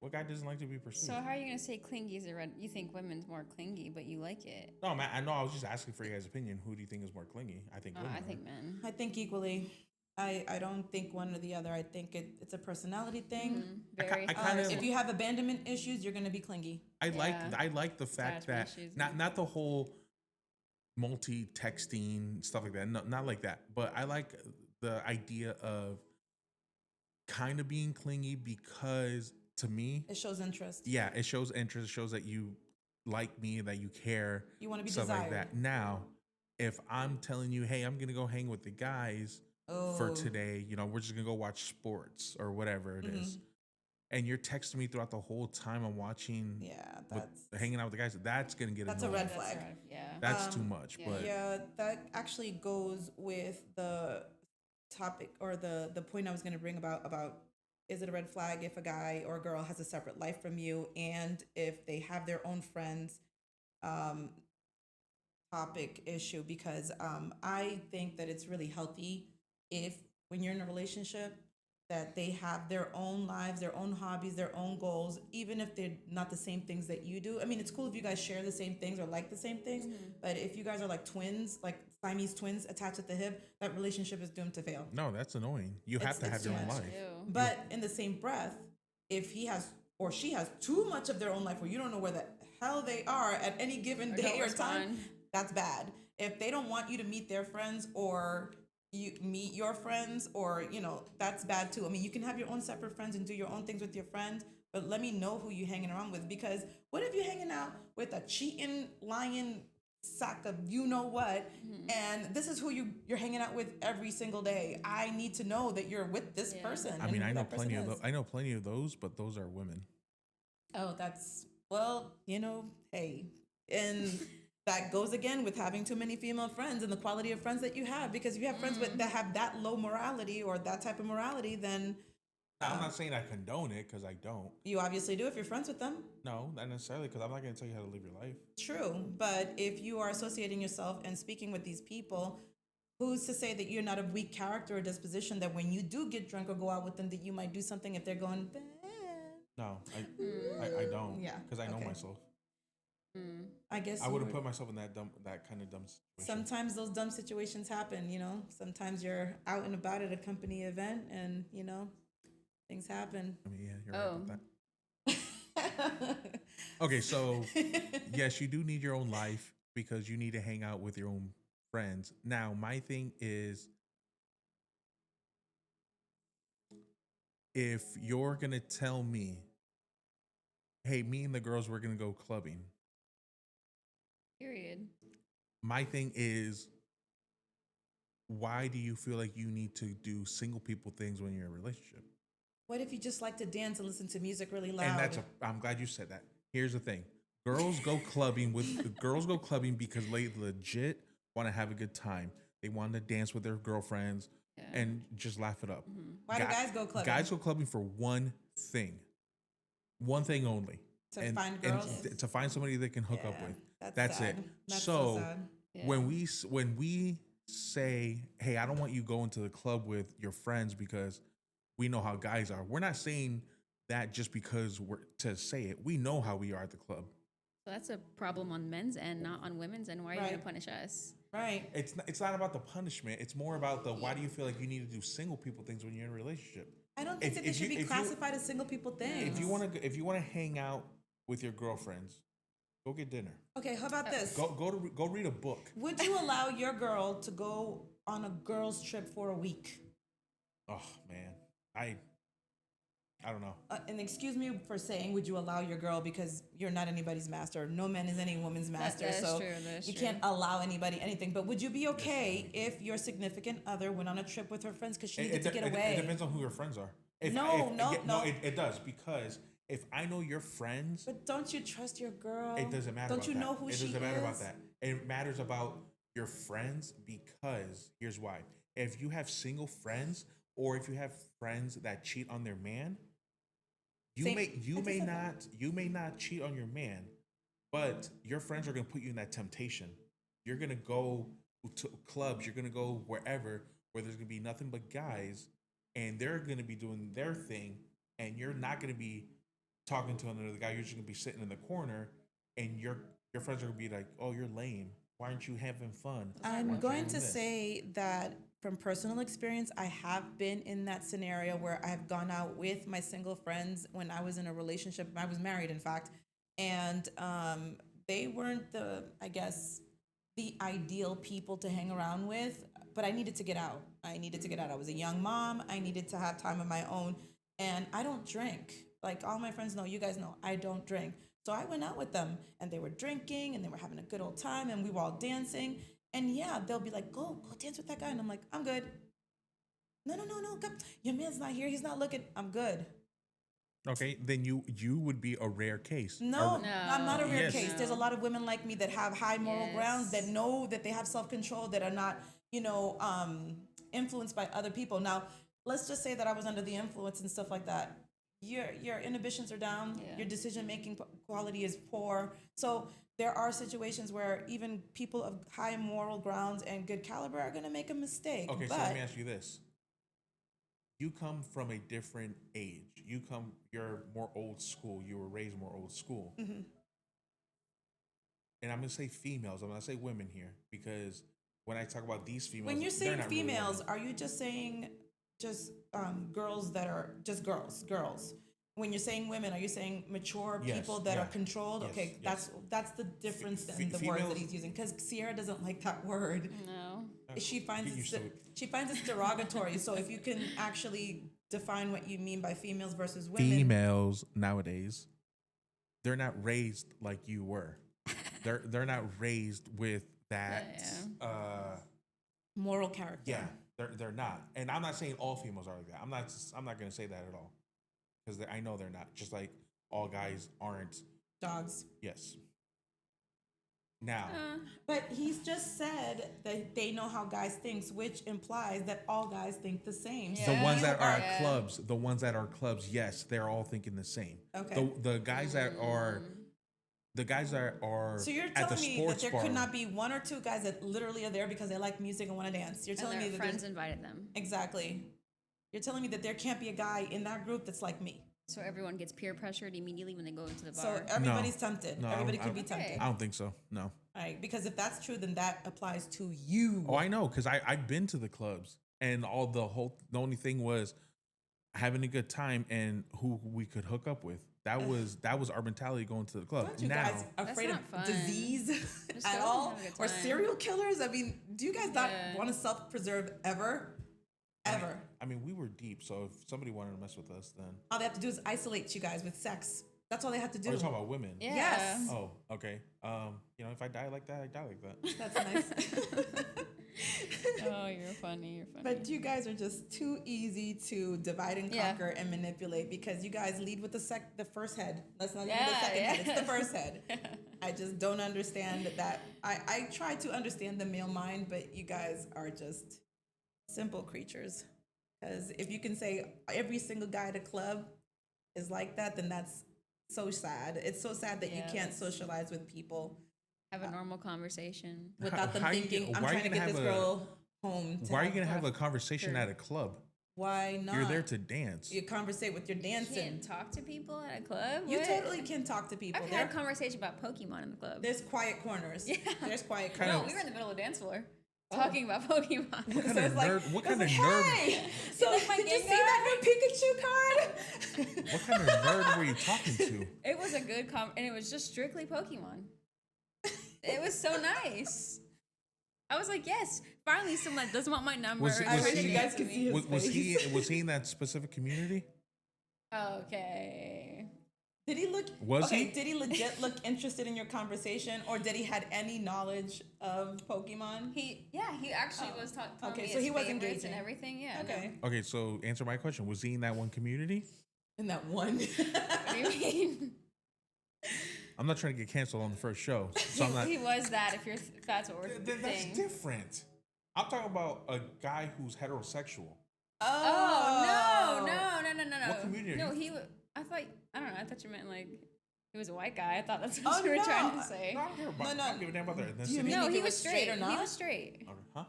What guy doesn't like to be pursued? So how are you gonna say clingy is a red? You think women's more clingy, but you like it? No, man, I know. I was just asking for your guys' opinion. Who do you think is more clingy? I think women. I are. think men. I think equally. I don't think one or the other. I think it's a personality thing. Very. I kinda- If you have abandonment issues, you're gonna be clingy. I Yeah. like the fact Attachment that issues. not the whole multi-texting stuff like that. No, not like that. But I like the idea of kind of being clingy because to me, It shows interest. yeah, it shows interest. It shows that you like me, that you care. You want to be Stuff desired. like that. Now, if I'm telling you, hey, I'm gonna go hang with the guys for Oh. today, we're just gonna go watch sports or whatever it is. and you're texting me throughout the whole time I'm watching, Yeah, with, that's hanging out with the guys, that's gonna get that's a annoying. red flag. Yeah. That's too much. yeah. But Yeah, that actually goes with the topic or the point I was going to bring about is it a red flag if a guy or a girl has a separate life from you and if they have their own friends, um, topic issue because I think that it's really healthy if when you're in a relationship that they have their own lives, their own hobbies, their own goals, even if they're not the same things that you do. I mean, it's cool if you guys share the same things or like the same things, but if you guys are like twins, like Siamese twins attached at the hip, that relationship is doomed to fail. no, that's annoying. You have to It's have your too own much. life. But in the same breath, if he has or she has too much of their own life where you don't know where the hell they are at any given day or time, that's bad. If they don't want you to meet their friends or you meet your friends or, that's bad too. I mean, you can have your own separate friends and do your own things with your friends, but let me know who you're hanging around with because what if you're hanging out with a cheating, lying sack of you know what and this is who you're hanging out with every single day. I need to know that you're with this person. I mean, and I who know that person plenty of is. those. I know plenty of those, but those are women. Oh, that's, well, hey. And that goes again with having too many female friends and the quality of friends that you have. Because if you have friends that have that low morality or that type of morality, then Now, I'm not saying I condone it because I don't. you obviously do if you're friends with them. No, not necessarily because I'm not going to tell you how to live your life. True. But if you are associating yourself and speaking with these people, who's to say that you're not a weak character or disposition that when you do get drunk or go out with them, that you might do something if they're going, No, I don't. Yeah, Because I know okay. myself. I guess I you wouldn't would- put myself in that kind of dumb situation. Sometimes those dumb situations happen, Sometimes you're out and about at a company event and, things happen. I mean, yeah, you're right about that. Okay, so yes, you do need your own life because you need to hang out with your own friends. Now, my thing is if you're going to tell me, hey, me and the girls, we're going to go clubbing. Period. My thing is, why do you feel like you need to do single people things when you're in a relationship? What if you just like to dance and listen to music really loud? And I'm glad you said that. Here's the thing. Girls go clubbing because they legit want to have a good time. They want to dance with their girlfriends and just laugh it up. Why do guys go clubbing? Guys go clubbing for one thing only. To find girls? And to find somebody they can hook up with. That's sad. it. That's so sad. when we say, hey, I don't want you going to the club with your friends because we know how guys are. We're not saying that just because we're to say it. We know how we are at the club. So that's a problem on men's end, not on women's end. Why are you going Right. to punish us? Right. It's not about the punishment. It's more about the why do you feel like you need to do single people things when you're in a relationship? I don't think that they should be classified as single people things. If you want to hang out with your girlfriends, go get dinner. Okay, how about this? Go read a book. Would you allow your girl to go on a girls' trip for a week? Oh man, I don't know. And excuse me for saying, would you allow your girl because you're not anybody's master? No man is any woman's master, that is so true, that is you true. can't allow anybody anything. But would you be okay if your significant other went on a trip with her friends because she needed to get away? It depends on who your friends are. No. It does because if I know your friends, But don't you trust your girl? it doesn't matter. Don't about you that. know who she is? It doesn't matter about that. It matters about your friends because here's why: if you have single friends or if you have friends that cheat on their man, you may not cheat on your man, but your friends are gonna put you in that temptation. You're gonna go to clubs. You're gonna go wherever where there's gonna be nothing but guys, and they're gonna be doing their thing, and you're not gonna be talking to another guy. You're just gonna be sitting in the corner, and your friends are gonna be like, "Oh, you're lame. Why aren't you having fun?" I'm going to say that from personal experience, I have been in that scenario where I have gone out with my single friends when I was in a relationship. I was married, in fact, and they weren't the ideal people to hang around with. But I needed to get out. I was a young mom. I needed to have time of my own, and I don't drink. Like all my friends know, you guys know, I don't drink. So I went out with them and they were drinking and they were having a good old time and we were all dancing. And yeah, they'll be like, go dance with that guy. And I'm like, I'm good. No. Come. Your man's not here. He's not looking. I'm good. Okay, then you would be a rare case. No, No. I'm not a rare Yes. case. There's a lot of women like me that have high moral grounds, that Yes. know that they have self-control, that are not, influenced by other people. Now, let's just say that I was under the influence and stuff like that. Your inhibitions are down. Yeah. Your decision-making quality is poor. So there are situations where even people of high moral grounds and good caliber are going to make a mistake. Okay, but so let me ask you this. You come from a different age. You're more old school. You were raised more old school. Mm-hmm. And I'm gonna say females. I'm gonna say women here because when I talk about these females, when you're they're saying not really females, women. are you just saying just girls that are just girls? When you're saying women, are you saying mature Yes, people that yeah. are controlled? Yes, Okay, yes. that's the difference Fe- in the word that females- he's using, because Sierra doesn't like that word. No. She finds Get used to it. she finds it's derogatory. So if you can actually define what you mean by females versus women, Females nowadays, they're not raised like you were. They're not raised with that. moral character. Yeah, they're not. And I'm not saying all females are like that. I'm not gonna say that at all because I know they're not. Just like all guys aren't. Dogs. Yes. Now, But he's just said that they know how guys think, which implies that all guys think the same. Yeah. So the ones you that are are- at clubs, the ones that are clubs, yes, they're all thinking the same. Okay. The guys that are, the guys that are So you're at the telling me that sports there bar. could not be one or two guys that literally are there because they like music and want to dance. You're And telling me their that friends there's, invited them. exactly. You're telling me that there can't be a guy in that group that's like me. So everyone gets peer pressured immediately when they go into the bar. So everybody's tempted. No, Everybody I could be don't- tempted. I don't think so. No. All right, because if that's true, then that applies to you. Oh, I know because I've been to the clubs and the only thing was having a good time and who we could hook up with. That was our mentality going to the club. Aren't you Now, guys afraid of not fun. disease Just at go and all? have a good Or time. serial killers? I mean, do you guys not Yeah. want to self-preserve ever? Ever? I mean, we were deep, so if somebody wanted to mess with us, then All they have to do is isolate you guys with sex. That's all they have to do. we're talking about women. Yeah. Yes. Oh, okay. If I die like that, I die like that. That's nice. Oh, you're funny. You're funny. But you guys are just too easy to divide and Yeah. conquer and manipulate, because you guys lead with the first head. That's not even the Yeah, second head. It's yeah. the first head. I just don't understand that. I try to understand the male mind, but you guys are just simple creatures. Because if you can say every single guy at a club is like that, then that's so sad. It's so sad that you Yeah, can't that's- socialize with people Have a normal conversation. without them how you thinking, gonna- I'm why are you trying to gonna get this have a- girl home. Why are you gonna have a conversation Sure. at a club? Why not? You're there to dance. You conversate with your You dancing. can't talk to people at a club. You What? totally can talk to people. I've There, had a conversation about Pokemon in the club. there's quiet corners. Yeah. There's quiet Kind No, corners. we were in the middle of the dance floor talking about Pokemon. What So kind it's of like- nerd? What it's kind of like, nerd? Hey, so like my did you Gengar? see that new Pikachu card? What kind of nerd were you talking to? It was a good and it was just strictly Pokemon. It was so nice. I was like, yes, finally someone that doesn't want my number. Was- is was ready to he- dance guys could with see me. his Was he in that specific community? Okay. Did he look? Was okay, he? Did he legit look interested in your conversation, or did he had any knowledge of Pokemon? He actually was telling okay, me so his he was favorites engaging. and everything. Yeah. Okay, Okay, so answer my question. Was he in that one community? in that one. No. What do you mean? I'm not trying to get canceled on the first show, so I'm not. He was that. If that's what we're That's saying. different. I'm talking about a guy who's heterosexual. Oh no. What community are No, you- he. I thought. I don't know. I thought you meant like he was a white guy. I thought that's what Oh, you were no. trying to say. No, I don't care about. No, I don't give a damn about their Do you ethnicity. mean No, if he it was was straight or He not? was straight. Huh?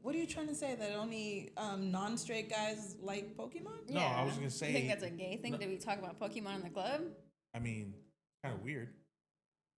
What are you trying to say? That only non-straight guys like Pokemon? No, I was gonna say- You think that's a gay thing? No. Did we talk about Pokemon in the club? I mean, kind of weird.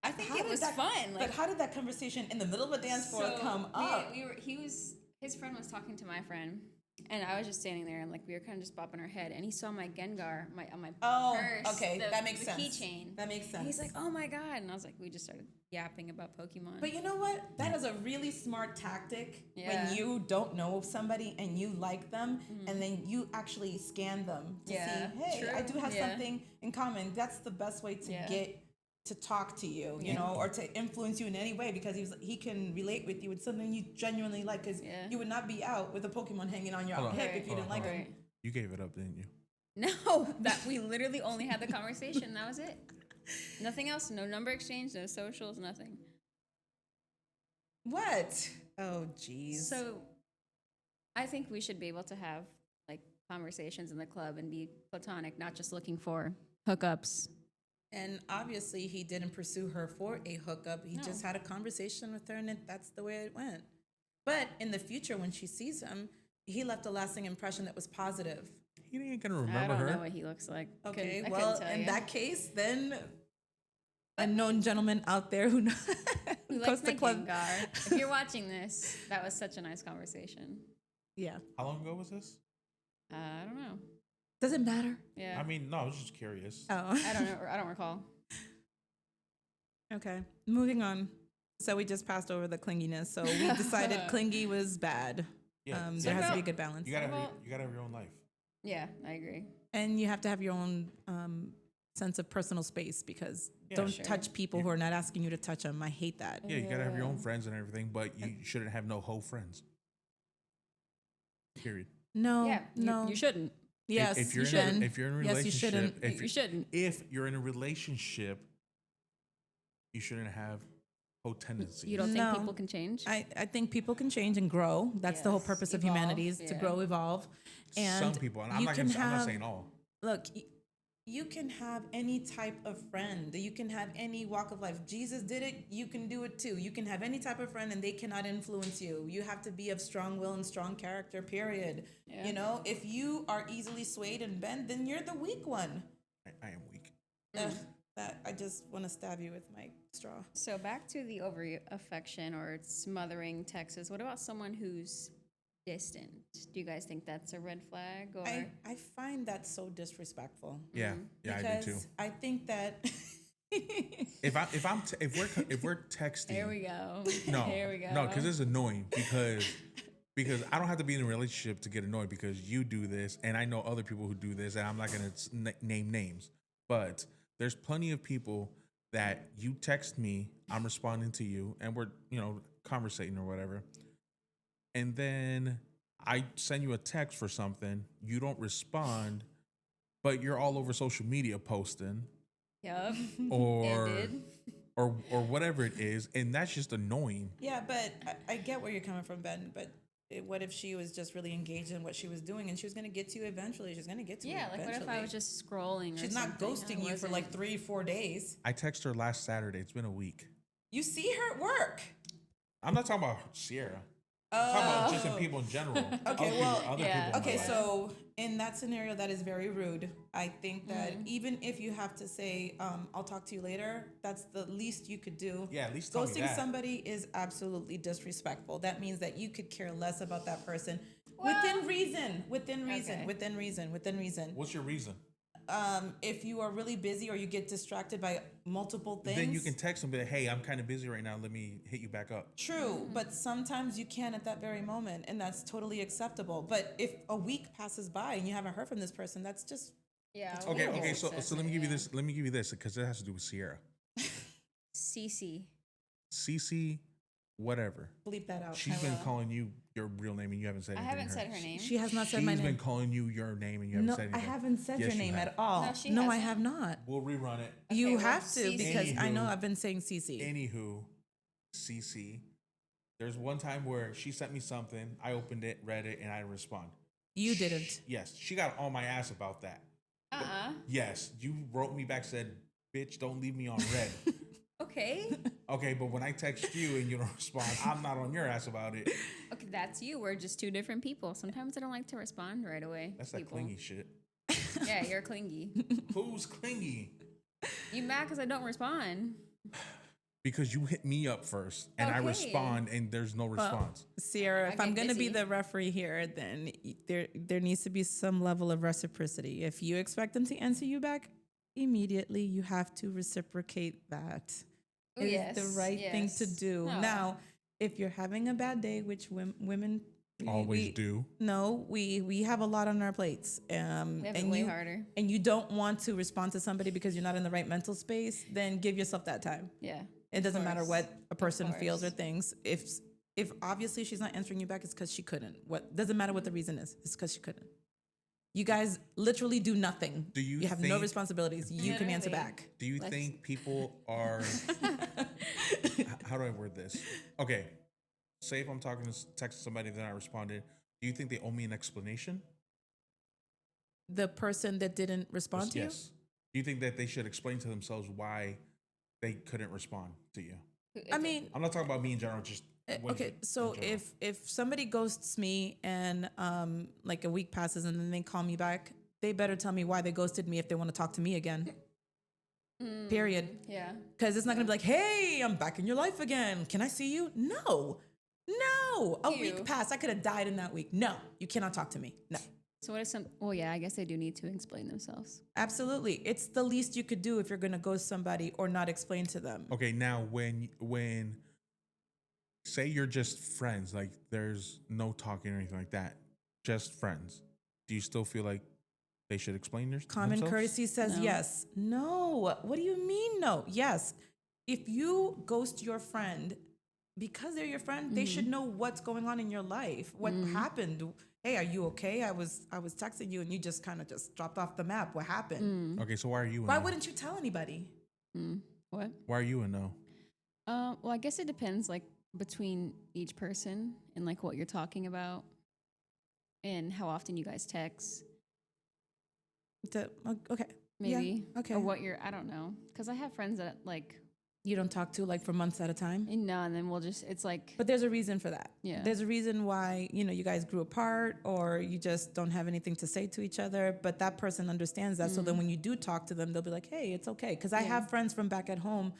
I think How it did was that- fun. But how did that conversation in the middle of a dance floor come up? His friend was talking to my friend, and I was just standing there, and like we were kind of just bopping our head, and he saw my Gengar, on my Oh, purse. okay, that makes the sense. keychain. That makes And sense. he's like, "Oh my god!" And I was like, we just started yapping about Pokemon. But you know what? That is a really smart tactic Yeah. when you don't know somebody and you like them, and then you actually scan them to Yeah, see, hey, I true. do have Yeah. something in common. That's the best way to Yeah. get to talk to you, you Yeah. know, or to influence you in any way, because he can relate with you with something you genuinely like. Because Yeah. you would not be out with a Pokemon hanging on your Hold on. hip Right. if you didn't like Right. him. You gave it up, didn't you? No, that we literally only had the conversation. That was it. Nothing else. No number exchange. No socials. Nothing. What? Oh, jeez. So I think we should be able to have like conversations in the club and be platonic, not just looking for hookups. And obviously, he didn't pursue her for a hookup. He No. just had a conversation with her, and that's the way it went. But in the future, when she sees him, he left a lasting impression that was positive. He ain't gonna I remember don't know her. what he looks like. Okay, I well, couldn't tell in you. that case, then unknown gentleman out there who Who goes likes to my club. Gengar. If you're watching this, that was such a nice conversation. Yeah, How long ago was this? I don't know. does it matter? Yeah. I mean, no, I was just curious. Oh, I don't know. I don't recall. okay. Moving on. So we just passed over the clinginess. So we decided clingy was bad. Yeah, There has to be a about- good balance. you gotta Well- you gotta have your own life. Yeah, I agree. And you have to have your own sense of personal space because Yeah, don't sure. touch people who are not asking you to touch them. I hate that. Yeah, you gotta have your own Yeah. friends and everything, but you shouldn't have no hoe friends. Period. No, Yeah, no. you shouldn't. Yes, if you're you in shouldn't. if you're in a Yes, you relationship, shouldn't. if You shouldn't. if you're in a relationship, you shouldn't have hoe tendencies. You don't No. think people can change? I think people can change and grow. That's the whole Yes, purpose of evolve, humanity is to yeah. grow, evolve. And Some people, and I'm you not can gonna, I'm not have- saying all. Look, you can have any type of friend. You can have any walk of life. Jesus did it. You can do it too. You can have any type of friend and they cannot influence you. You have to be of strong will and strong character, period. Yeah. You know, if you are easily swayed and bent, then you're the weak one. I am weak. Ugh, that I just want to stab you with my straw. So back to the over affection or smothering texts. What about someone who's distant? Do you guys think that's a red flag? Or I find that so disrespectful. Yeah, yeah, I do too. Because I think that If we're texting, there we go. no, There we go. no, because it's annoying because I don't have to be in a relationship to get annoyed because you do this and I know other people who do this and I'm not gonna name names, but there's plenty of people that you text me, I'm responding to you, and we're conversating or whatever, and then I send you a text for something, you don't respond, but you're all over social media posting Yep. or Ended. or whatever it is, and that's just annoying. yeah, but I get where you're coming from, Ben. But what if she was just really engaged in what she was doing and she was going to get to you eventually? She's going to get to you Yeah, like eventually. what if I was just scrolling? Or She's not something? ghosting I you for like wasn't. 3-4 days. I text her last Saturday. It's been a week. You see her at work. I'm not talking about Sierra. I'm talking about just in people in general. Okay, Other well, people, other yeah. people in my Okay, life. so in that scenario, that is very rude. I think that even if you have to say, I'll talk to you later, that's the least you could do. Yeah, at least tell me Ghosting that. somebody is absolutely disrespectful. That means that you could care less about that person Well- within reason, within reason, Okay. within reason, within reason. What's your reason? If you are really busy or you get distracted by multiple things, Then you can text them, be like, hey, I'm kind of busy right now. Let me hit you back up. True, but sometimes you can at that very moment, and that's totally acceptable. But if a week passes by and you haven't heard from this person, that's just Yeah. Okay, weird okay. So let me assessment, give you yeah. this. Let me give you this because it has to do with Sierra. CC. Cece, whatever. bleep that out. She's been will. calling you your real name and you haven't said I anything. haven't to said her name. She has not said She's my been name. calling you your name and you haven't No, said I anything. haven't said Yes, your you name have. at all. No, she I hasn't. have not. We'll rerun it. You Okay, well, have to CC. because I know Anywho. I've been saying CC. Anywho, Cece, there's one time where she sent me something. I opened it, read it, and I respond. You didn't. Yes, she got on my ass about that. Yes, you wrote me back, said, bitch, don't leave me on red. Okay. Okay, but when I text you and you don't respond, I'm not on your ass about it. Okay, that's you. We're just two different people. Sometimes I don't like to respond right away. That's that people. clingy shit. Yeah, you're clingy. Who's clingy? You mad because I don't respond? Because you hit me up first and I Okay. respond and there's no response. Sierra, I if I'm get going to be busy. the referee here, then there needs to be some level of reciprocity. If you expect them to answer you back immediately, you have to reciprocate that. Oh, It is yes, the right thing to yes. do. No. Now, if you're having a bad day, which women Always do. No, we have a lot on our plates. We have it and way you harder. and you don't want to respond to somebody because you're not in the right mental space, then give yourself that time. Yeah. It doesn't matter course. what a person feels or course. thinks. If obviously she's not answering you back, it's because she couldn't. What doesn't matter what the reason is. It's because she couldn't. You guys literally do nothing. Do you have no think- responsibilities. You can answer Literally. back. Do you Let's- think people are? How do I word this? Okay, say if I'm talking to text somebody, then I responded. Do you think they owe me an explanation? The person that didn't respond to you? Yes. Do you think that they should explain to themselves why they couldn't respond to you? I mean, I'm not talking about me in general. Just okay. So if somebody ghosts me and like a week passes and then they call me back, they better tell me why they ghosted me if they want to talk to me again. Period. Yeah. Because it's not gonna be like, hey, I'm back in your life again. Can I see you? No. A Ew. week passed. I could have died in that week. No, you cannot talk to me. No. So what if some? Well, yeah, I guess they do need to explain themselves. Absolutely. It's the least you could do if you're gonna ghost somebody or not explain to them. okay, now when say you're just friends, like there's no talking or anything like that, just friends, do you still feel like they should explain Common themselves? courtesy says No. yes. No. What do you mean no? Yes. If you ghost your friend because they're your friend, they should know what's going on in your life. What happened? Hey, are you okay? I was texting you and you just kind of just dropped off the map. What happened? Okay, so why are you? Why wouldn't you tell anybody? What? Why are you a no? Well, I guess it depends, like between each person and like what you're talking about, and how often you guys text. Okay. Maybe. Yeah, okay. Or what you're. I don't know. Because I have friends that like. You don't talk to like for months at a time. No, and then we'll just. It's like. But there's a reason for that. Yeah. There's a reason why, you guys grew apart or you just don't have anything to say to each other. But that person understands that. So then when you do talk to them, they'll be like, hey, it's okay. Because I have friends from back at home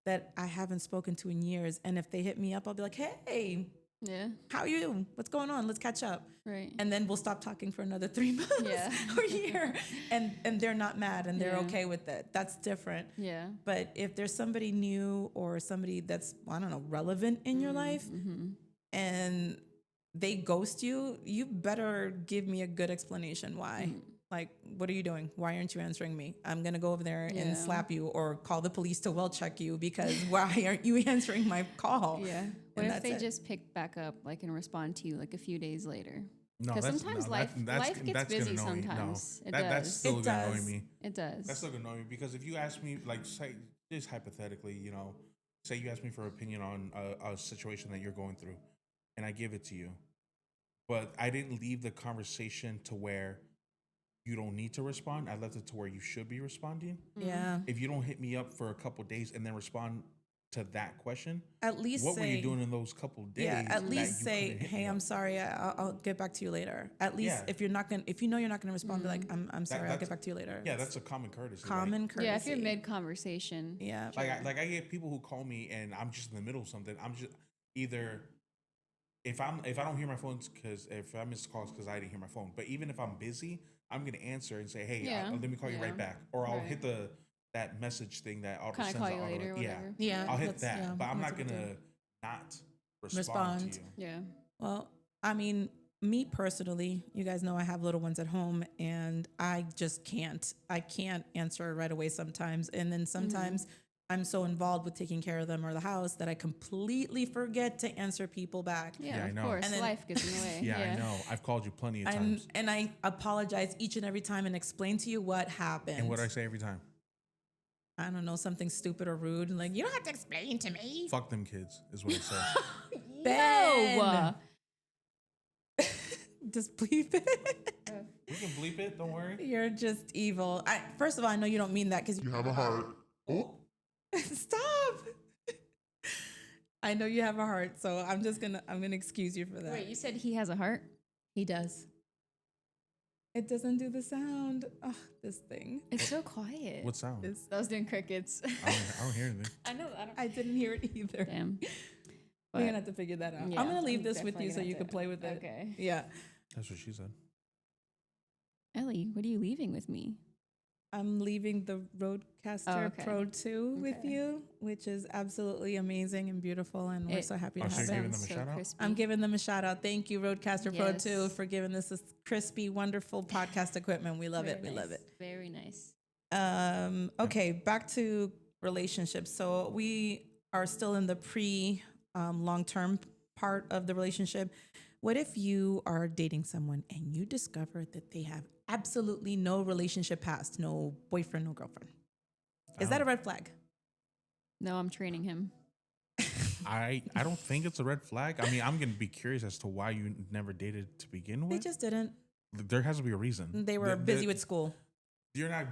that I haven't spoken to in years. And if they hit me up, I'll be like, hey, Yeah. how are you? What's going on? Let's catch up. Right. And then we'll stop talking for another 3 months Yeah. or a year. And they're not mad and they're Yeah. okay with it. That's different. Yeah. But if there's somebody new or somebody that's, I don't know, relevant in your life and they ghost you, you better give me a good explanation why. Like, what are you doing? Why aren't you answering me? I'm going to go over there Yeah. and slap you or call the police to well check you because why aren't you answering my call? Yeah. What And if that's they it. just pick back up, like, and respond to you like a few days later? No, Because sometimes life gets busy gonna annoy me. sometimes. No, It that's does. still It gonna annoy does. me. It does. That's still gonna annoy me because if you ask me, like, say, just hypothetically, say you ask me for opinion on a situation that you're going through, and I give it to you, but I didn't leave the conversation to where you don't need to respond. I left it to where you should be responding. Yeah. If you don't hit me up for a couple days and then respond to that question, At least what say, were you doing in those couple days? yeah, at that least you say, couldn't hit hey, me I'm up? sorry. I'll get back to you later. At least Yeah. if you're not going to, if you know you're not going to respond, be like, I'm sorry. I'll that's- get back to you later. Yeah, that's a common courtesy. common courtesy. Yeah, if you're mid conversation. Yeah. Like I get people who call me and I'm just in the middle of something. I'm just either if I don't hear my phone because if I miss calls because I didn't hear my phone. But even if I'm busy, I'm gonna answer and say, hey, Yeah. let me call you Yeah. right back, or I'll Right. hit that message thing that auto Can I sends call the you auto- later or yeah. whatever? Yeah. I'll hit that's- that, yeah, but I'm that's not what we do. gonna not respond Respond. to you. Yeah. Well, I mean, me personally, you guys know I have little ones at home and I just can't. I can't answer right away sometimes. And then sometimes I'm so involved with taking care of them or the house that I completely forget to answer people back. Yeah, Yeah, I of know. course. And then- life gets in the way. Yeah, I know. I've called you plenty of And, times, and I apologize each and every time and explain to you what happened. and what I say every time, I don't know, something stupid or rude. Like, you don't have to explain to me. fuck them kids is what I say. Ben. No. Just bleep it. We can bleep it. Don't worry. You're just evil. First of all, I know you don't mean that because You have a heart. Oh, Stop. I know you have a heart, so I'm gonna excuse you for that. Wait, you said he has a heart? He does. It doesn't do the sound. Oh, this thing. It's so quiet. What sound? I was doing crickets. I don't hear anything. I know. I don't. I didn't hear it either. Damn. We're gonna have to figure that out. Yeah, I'm gonna leave I'm this with definitely you so gonna you have can to- play with it. Okay. Yeah. That's what she said. Ellie, what are you leaving with me? I'm leaving the Roadcaster okay. Pro 2 with Okay. you, which is absolutely amazing and beautiful, and we're It so happy to Oh, so have you're it. giving them a So shout out? crispy. I'm giving them a shout out. Thank you, Roadcaster Pro 2, Yes. for giving us this crispy, wonderful podcast equipment. We love it. Very We love nice. it. Very nice. Okay, back to relationships. So we are still in the pre long term part of the relationship. What if you are dating someone and you discover that they have absolutely no relationship past, no boyfriend, no girlfriend. Is that a red flag? No, I'm training him. I don't think it's a red flag. I mean, I'm gonna be curious as to why you never dated to begin They with. just didn't. There has to be a reason. They were busy with school. You're not.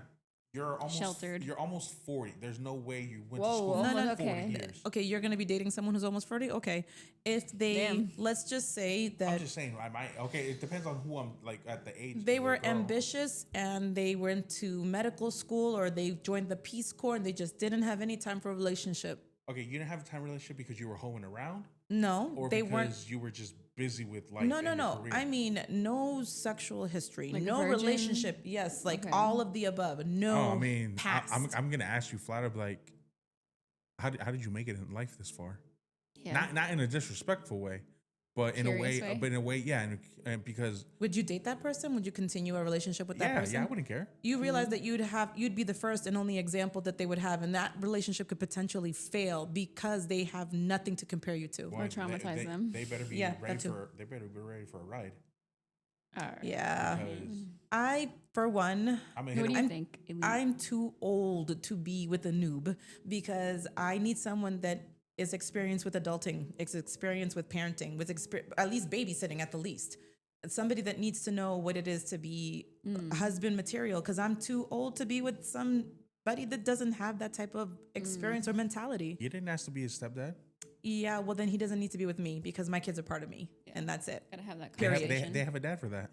You're almost Sheltered. You're almost 40. There's no way you went Whoa, to school no, for no, 40 okay. years. Okay, you're gonna be dating someone who's almost 40? Okay. If they, Damn. let's just say I'm that just saying. I might. Okay, it depends on who I'm like at the age. they of the were girl. ambitious and they went to medical school or they joined the Peace Corps and they just didn't have any time for a relationship. Okay, you didn't have a time relationship because you were hoeing around, No, or they because weren't. you were just busy with life. No, and no, your no. career? I mean, no sexual history, Like a no virgin? relationship. Yes, like Okay. all of the above. No Oh, I mean, past. I'm gonna ask you flat up, like, how did you make it in life this far? Yeah. Not in a disrespectful way, but in Curious a way, way? but in a way, yeah, and because Would you date that person? Would you continue a relationship with that person? yeah, I wouldn't care. You realize that you'd be the first and only example that they would have, and that relationship could potentially fail because they have nothing to compare you to. Well, traumatize them. They better be Yeah, ready that too. they better be ready for a ride. All right. Yeah. Because I, for one, I'm What do gonna you hit think, Elise? I'm too old to be with a noob because I need someone that is experienced with adulting, is experienced with parenting, with at least babysitting at the least. Somebody that needs to know what it is to be husband material because I'm too old to be with somebody that doesn't have that type of experience or mentality. you didn't ask to be a stepdad. Yeah, well then he doesn't need to be with me because my kids are part of me and that's it. Gotta have that They have, conversation. they have a dad for that.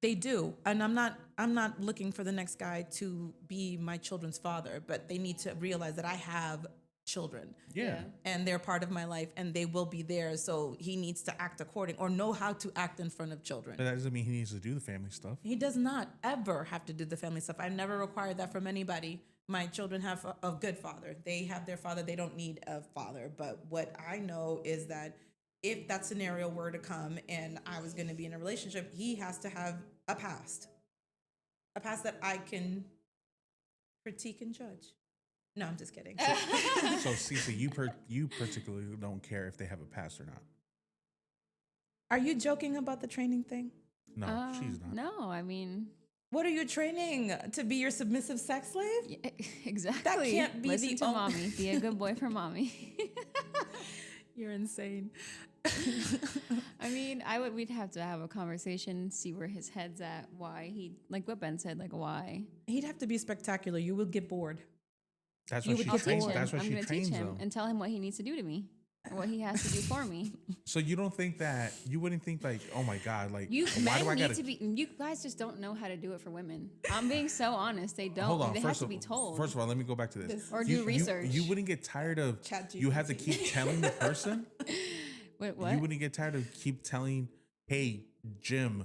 They do, and I'm not looking for the next guy to be my children's father, but they need to realize that I have children. Yeah. And they're part of my life and they will be there. So he needs to act according or know how to act in front of children. But that doesn't mean he needs to do the family stuff. He does not ever have to do the family stuff. I never required that from anybody. My children have a good father. They have their father. They don't need a father. But what I know is that if that scenario were to come and I was going to be in a relationship, he has to have a past that I can critique and judge. No, I'm just kidding. So, Cece, you particularly don't care if they have a past or not. Are you joking about the training thing? No, she's not. No, I mean, What are you training to be your submissive sex slave? yeah, exactly. can't be Listen the to only- mommy. Be a good boy for mommy. You're insane. I mean, we'd have to have a conversation, see where his head's at, why he, like what Ben said, like why. He'd have to be spectacular. You will get bored. That's You what would she get trains. bored. That's what I'm she gonna trains teach him them. and tell him what he needs to do to me, or what he has to do for me. So you don't think that you wouldn't think like, oh my god, like You why do I men gotta need to be. You guys just don't know how to do it for women. I'm being so honest. They don't. hold on? They have to be told. First of all, let me go back to this. Or do research. You wouldn't get tired of Chat you have to GPT. keep telling the person. Wait, what? You wouldn't get tired of keep telling, hey Jim,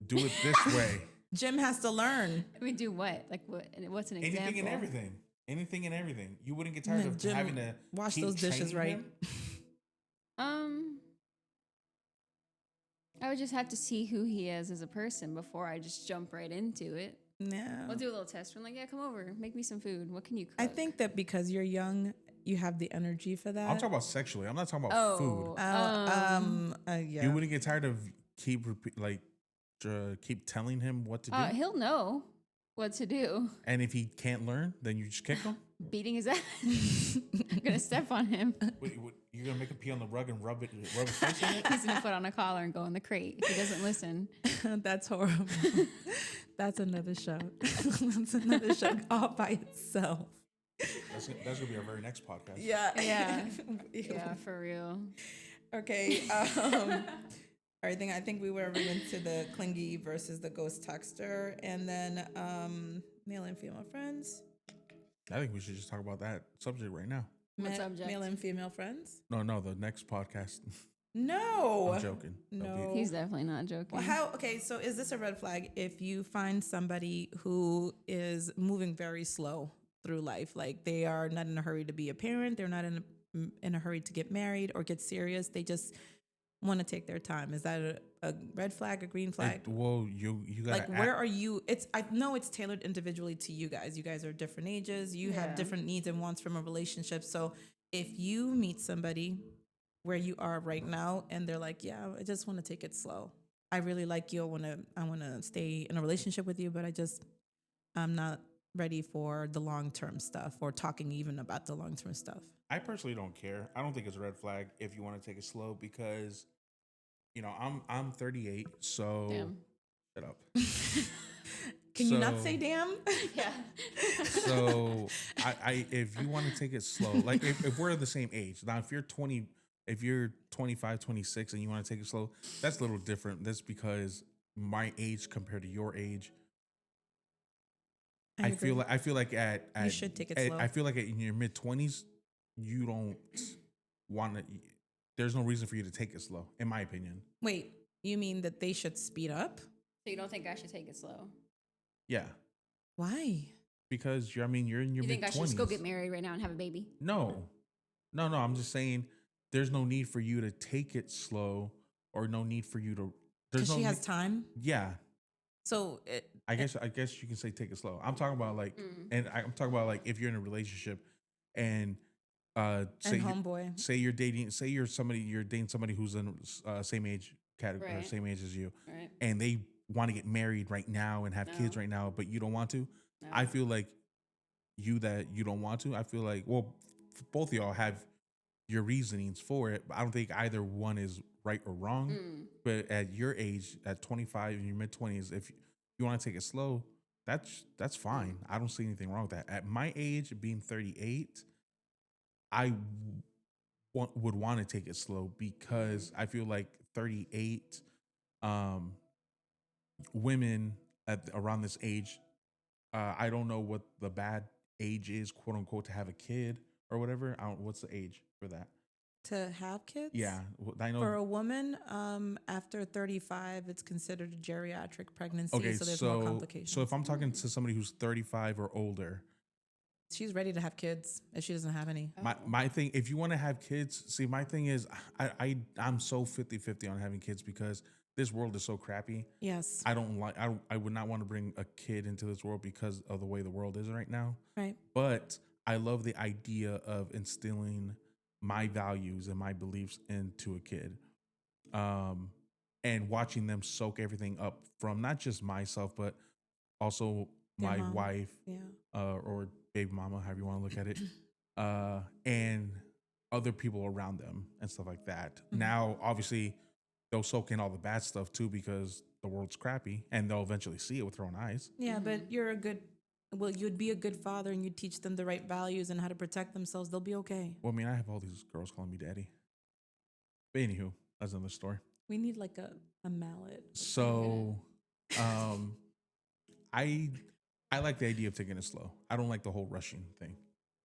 do it this way. Jim has to learn. I mean, do what? Like what? What's an example? Anything and everything. Anything and everything. You wouldn't get tired of Jim, having to wash keep those dishes training right. him? I would just have to see who he is as a person before I just jump right into it. No. We'll do a little test run. Like, yeah, come over, make me some food. What can you cook? I think that because you're young, you have the energy for that. I'm talking about sexually. I'm not talking about food. Yeah. You wouldn't get tired of keep telling him what to do. He'll know what to do. And if he can't learn, then you just kick him. Beating his ass. I'm gonna step on him. You're gonna make him pee on the rug and rub his face in it. He's gonna put on a collar and go in the crate if he doesn't listen. That's horrible. That's another show. That's another show all by itself. That's gonna be our very next podcast. Yeah. Yeah. Yeah, for real. Okay. All right, I think we were into the clingy versus the ghost texter, and then male and female friends. I think we should just talk about that subject right now. What subject? Male and female friends. No, the next podcast. No. I'm joking. No. He's definitely not joking. Well, okay, so is this a red flag if you find somebody who is moving very slow through life? Like they are not in a hurry to be a parent, they're not in a hurry to get married or get serious. They just want to take their time. Is that a red flag, a green flag? You gotta Like where are you? I know it's tailored individually to you guys. You guys are different ages. You have different needs and wants from a relationship. So if you meet somebody where you are right now and they're like, yeah, I just want to take it slow. I really like you. I wanna stay in a relationship with you, but I'm not ready for the long term stuff or talking even about the long term stuff. I personally don't care. I don't think it's a red flag if you want to take it slow because I'm 38, so Damn. shut up. Can you not say So damn? Yeah. so I if you want to take it slow, like if we're the same age. Now if you're 25, 26 and you want to take it slow, that's a little different. That's because my age compared to your age, I agree. I feel like You should take it slow. I feel like in your mid 20s, you don't want to. There's no reason for you to take it slow, in my opinion. Wait, you mean that they should speed up? So you don't think I should take it slow? Yeah, Why? because you're in your You think mid I should just go get 20s. married right now and have a baby? No, no. I'm just saying, there's no need for you to take it slow, or no need for you to. There's Because no. she has time. Yeah, So I guess you can say take it slow. I'm talking about like, Mm. I'm talking about like if you're in a relationship, and and homeboy. say you're dating, say you're dating somebody who's in same age category, or Right. same age as you, Right. and they want to get married right now and have kids No. right now, but you don't want to. No. I feel like you don't want to. I feel like, well, both of y'all have your reasonings for it, but I don't think either one is right or wrong. Mm. But at your age, at 25 in your mid 20s, if you want to take it slow, that's fine. I don't see anything wrong with that. At my age, being 38, I would want to take it slow because I feel like 38 um, women at around this age, I don't know what the bad age is, quote unquote, to have a kid or whatever. I don't, what's the age for that? To have kids? Yeah, I know. For a woman, after 35, it's considered a geriatric pregnancy, Okay, so there's more complications. so if I'm talking to somebody who's 35 or older, She's ready to have kids if she doesn't have any. Oh. my thing, if you want to have kids, see, my thing is I'm so 50-50 on having kids because this world is so crappy. Yes. I would not want to bring a kid into this world because of the way the world is right now. Right. But I love the idea of instilling my values and my beliefs into a kid. And watching them soak everything up from not just myself, but also Their my mom. wife, Yeah. or baby mama, however you want to look at it, and other people around them and stuff like that. Mhm. Now, obviously, they'll soak in all the bad stuff too because the world's crappy, and they'll eventually see it with their own eyes. Yeah, but you'd be a good father and you'd teach them the right values and how to protect themselves. They'll be okay. Well, I mean, I have all these girls calling me daddy. But anywho, that's another story. We need like a mallet. So, um, I like the idea of taking it slow. I don't like the whole rushing thing.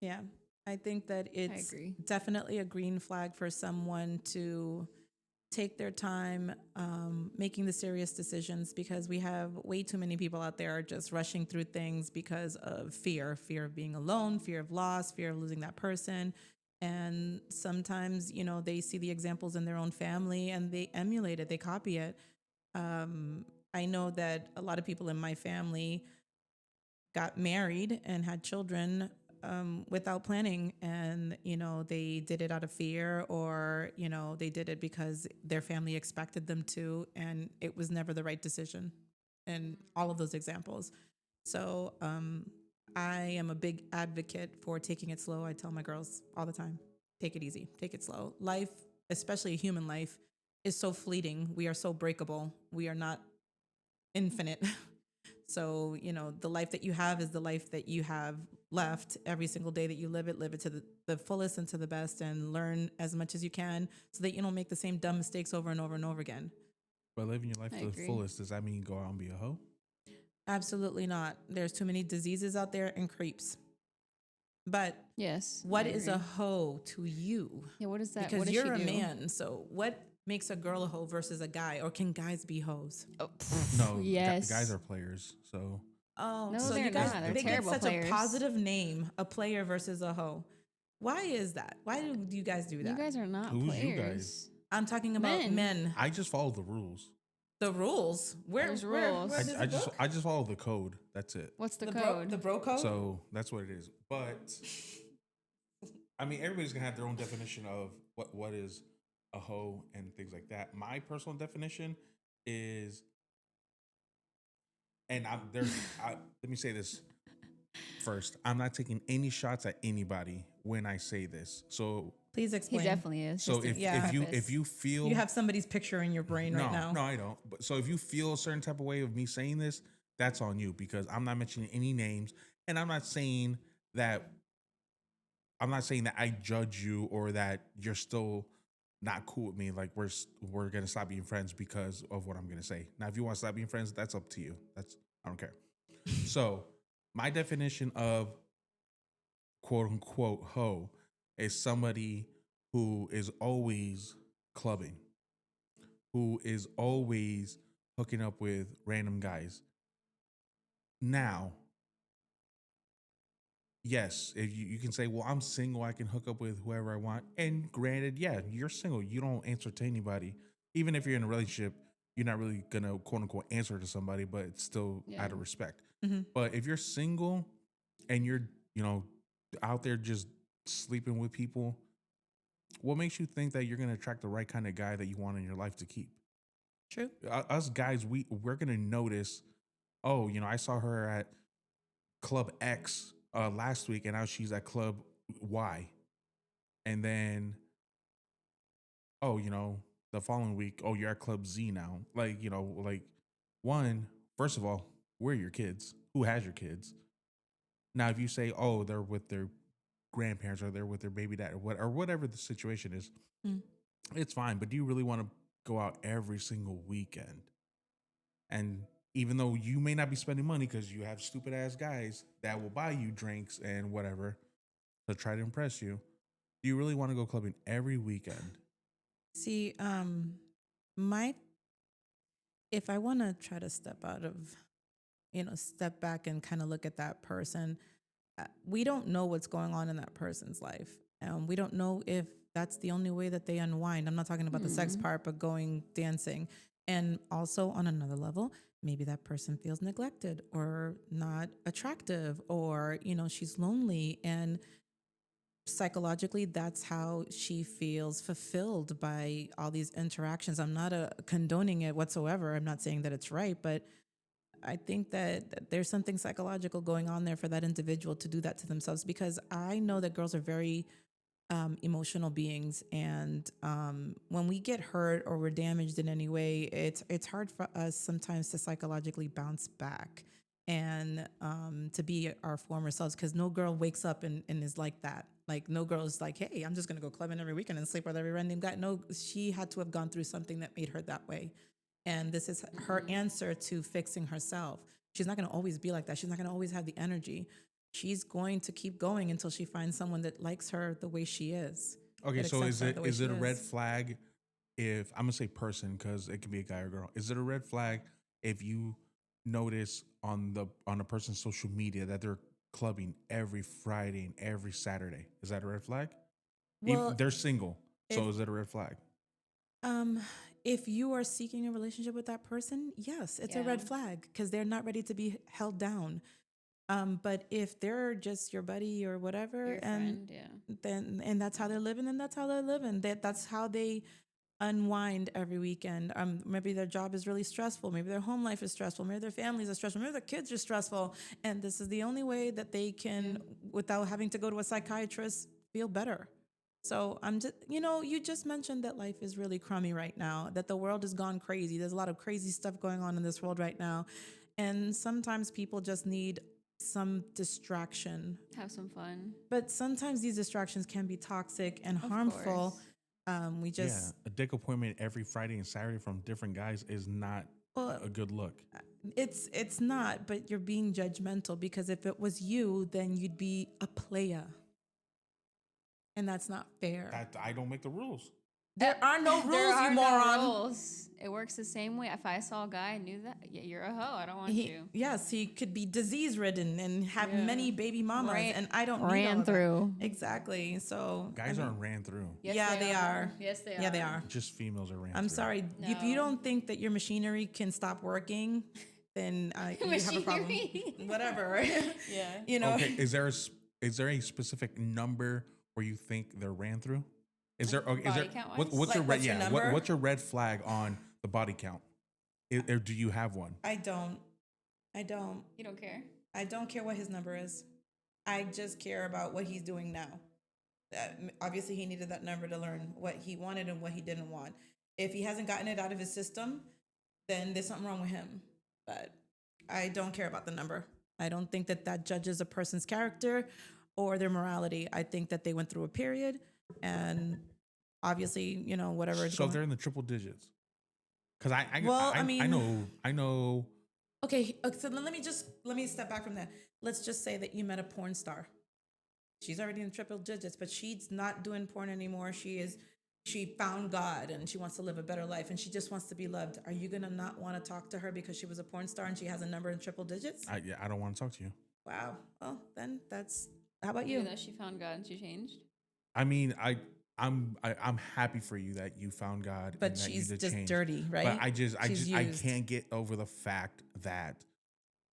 Yeah. I think that it's agree. definitely a green flag for someone to take their time making the serious decisions, because we have way too many people out there just rushing through things because of fear of being alone, fear of loss, fear of losing that person. And sometimes, they see the examples in their own family and they emulate it, they copy it. I know that a lot of people in my family got married and had children without planning, and they did it out of fear, or they did it because their family expected them to, and it was never the right decision, and all of those examples. So I am a big advocate for taking it slow. I tell my girls all the time, take it easy, take it slow. Life, especially human life, is so fleeting. We are so breakable. We are not infinite. So, the life that you have is the life that you have left. Every single day that you live it to the fullest and to the best, and learn as much as you can so that you don't make the same dumb mistakes over and over and over again. But living your life I to the agree. fullest, does that mean go out and be a hoe? Absolutely not. There's too many diseases out there and creeps. But Yes. what I is agree. a hoe to you? Yeah, what is that? Because what does you're a she do? man. So what makes a girl a hoe versus a guy? Or can guys be hoes? Oh, No, yes. guys are players. So Oh, No, so they're you guys, not. They're they get terrible such players. a positive name, a player versus a hoe. Why is that? Why do you guys do that? You guys are not Who's you players. guys? I'm talking about Men. men. I just follow the rules. The rules. There's rules. Where does it go? I just follow the code. That's it. What's the the code? bro code. So that's what it is. But I mean, everybody's gonna have their own definition of what is a hoe and things like that. My personal definition is, and let me say this first. I'm not taking any shots at anybody when I say this. So Please He explain. definitely is. so just to Yeah. if you feel You have somebody's picture in your brain right now. no, I don't. But so if you feel a certain type of way of me saying this, that's on you because I'm not mentioning any names, and that I'm not saying that I judge you or that you're still not cool with me. Like we're gonna stop being friends because of what I'm gonna say. Now, if you want to stop being friends, that's up to you. I don't care. So my definition of quote unquote hoe is somebody who is always clubbing, who is always hooking up with random guys. Now, yes, if you can say, well, I'm single, I can hook up with whoever I want. And granted, yeah, you're single. You don't answer to anybody. Even if you're in a relationship, you're not really gonna quote unquote answer to somebody, but it's still Yeah. out of respect. Mm-hmm. But if you're single and you're, out there just sleeping with people, what makes you think that you're gonna attract the right kind of guy that you want in your life to keep? True. Us guys, we're gonna notice. Oh, I saw her at Club X last week, and now she's at Club Y, and then oh, the following week, oh, you're at Club Z now. Like, one, first of all, where are your kids? Who has your kids? Now, if you say, oh, they're with their grandparents or they're with their baby dad or whatever the situation is, Mm. it's fine. But do you really want to go out every single weekend? And even though you may not be spending money because you have stupid ass guys that will buy you drinks and whatever to try to impress you, do you really want to go clubbing every weekend? See, my if I want to try to step out of, step back and kind of look at that person, we don't know what's going on in that person's life. We don't know if that's the only way that they unwind. I'm not talking about the sex part, but going dancing. And also on another level, maybe that person feels neglected or not attractive, or, she's lonely. And psychologically, that's how she feels fulfilled by all these interactions. I'm not condoning it whatsoever. I'm not saying that it's right, but I think that there's something psychological going on there for that individual to do that to themselves, because I know that girls are very emotional beings, and when we get hurt or we're damaged in any way, it's hard for us sometimes to psychologically bounce back and to be our former selves, because no girl wakes up and is like that. Like, no girl is like, hey, I'm just gonna go clubbing every weekend and sleep with every random guy. No, she had to have gone through something that made her that way. And this is her answer to fixing herself. She's not going to always be like that. She's not going to always have the energy. She's going to keep going until she finds someone that likes her the way she is. Okay, that so accepts her the way is she it a red is. flag if I'm gonna say person because it can be a guy or girl? Is it a red flag if you notice on a person's social media that they're clubbing every Friday and every Saturday? Is that a red flag? Well, They're single, so if is it a red flag? um, if you are seeking a relationship with that person, yes, it's a red Yeah. flag, because they're not ready to be held down. But if they're just your buddy or whatever, Your friend, yeah. and that's how they're living, then that's how they're living. That's how they unwind every weekend. Maybe their job is really stressful. Maybe their home life is stressful. Maybe their families are stressful. Maybe their kids are stressful. And this is the only way that they can, without having to go to a psychiatrist, feel better. So I'm just, you just mentioned that life is really crummy right now, that the world has gone crazy. There's a lot of crazy stuff going on in this world right now. And sometimes people just need some distraction. Have some fun. But sometimes these distractions can be toxic and Of harmful. course. We Yeah, just, a dick appointment every Friday and Saturday from different guys is not well, a good look. it's not, but you're being judgmental, because if it was you, then you'd be a player. And that's not fair. That I don't make the rules. There are no rules, There are you moron. no rules. It works the same way. If I saw a guy, I knew that. Yeah, you're a hoe. I don't want you. Yes, he could be disease ridden and have Yeah. many baby mamas, and I don't need all Ran of that. through. Exactly. So Guys aren't ran through. Yes, yeah, they are. Yes, they are. Yeah, they are. Just females are ran I'm through. sorry. If you No. don't think that your machinery can stop working, then you have a problem. Machinery. Whatever. Yeah. Okay, is there a specific number where you think they're ran through? Is there? Okay, is Body there? count-wise? What's your Like, red? what's your Yeah. number? What's your red flag on the body count? Or do you have one? I don't. I don't. You don't care? I don't care what his number is. I just care about what he's doing now. Obviously, he needed that number to learn what he wanted and what he didn't want. If he hasn't gotten it out of his system, then there's something wrong with him. But I don't care about the number. I don't think that that judges a person's character or their morality. I think that they went through a period, and obviously, whatever is So going. they're in the triple digits. Because Well, I mean- I know. Okay, so then let me step back from that. Let's just say that you met a porn star. She's already in triple digits, but she's not doing porn anymore. She found God and she wants to live a better life and she just wants to be loved. Are you gonna not want to talk to her because she was a porn star and she has a number in triple digits? I don't want to talk to you. Wow. Well, then that's. How about Even you? though she found God and she changed. I mean, I'm happy for you that you found God, But and that she's you did just change. dirty, right? But I She's used. can't get over the fact that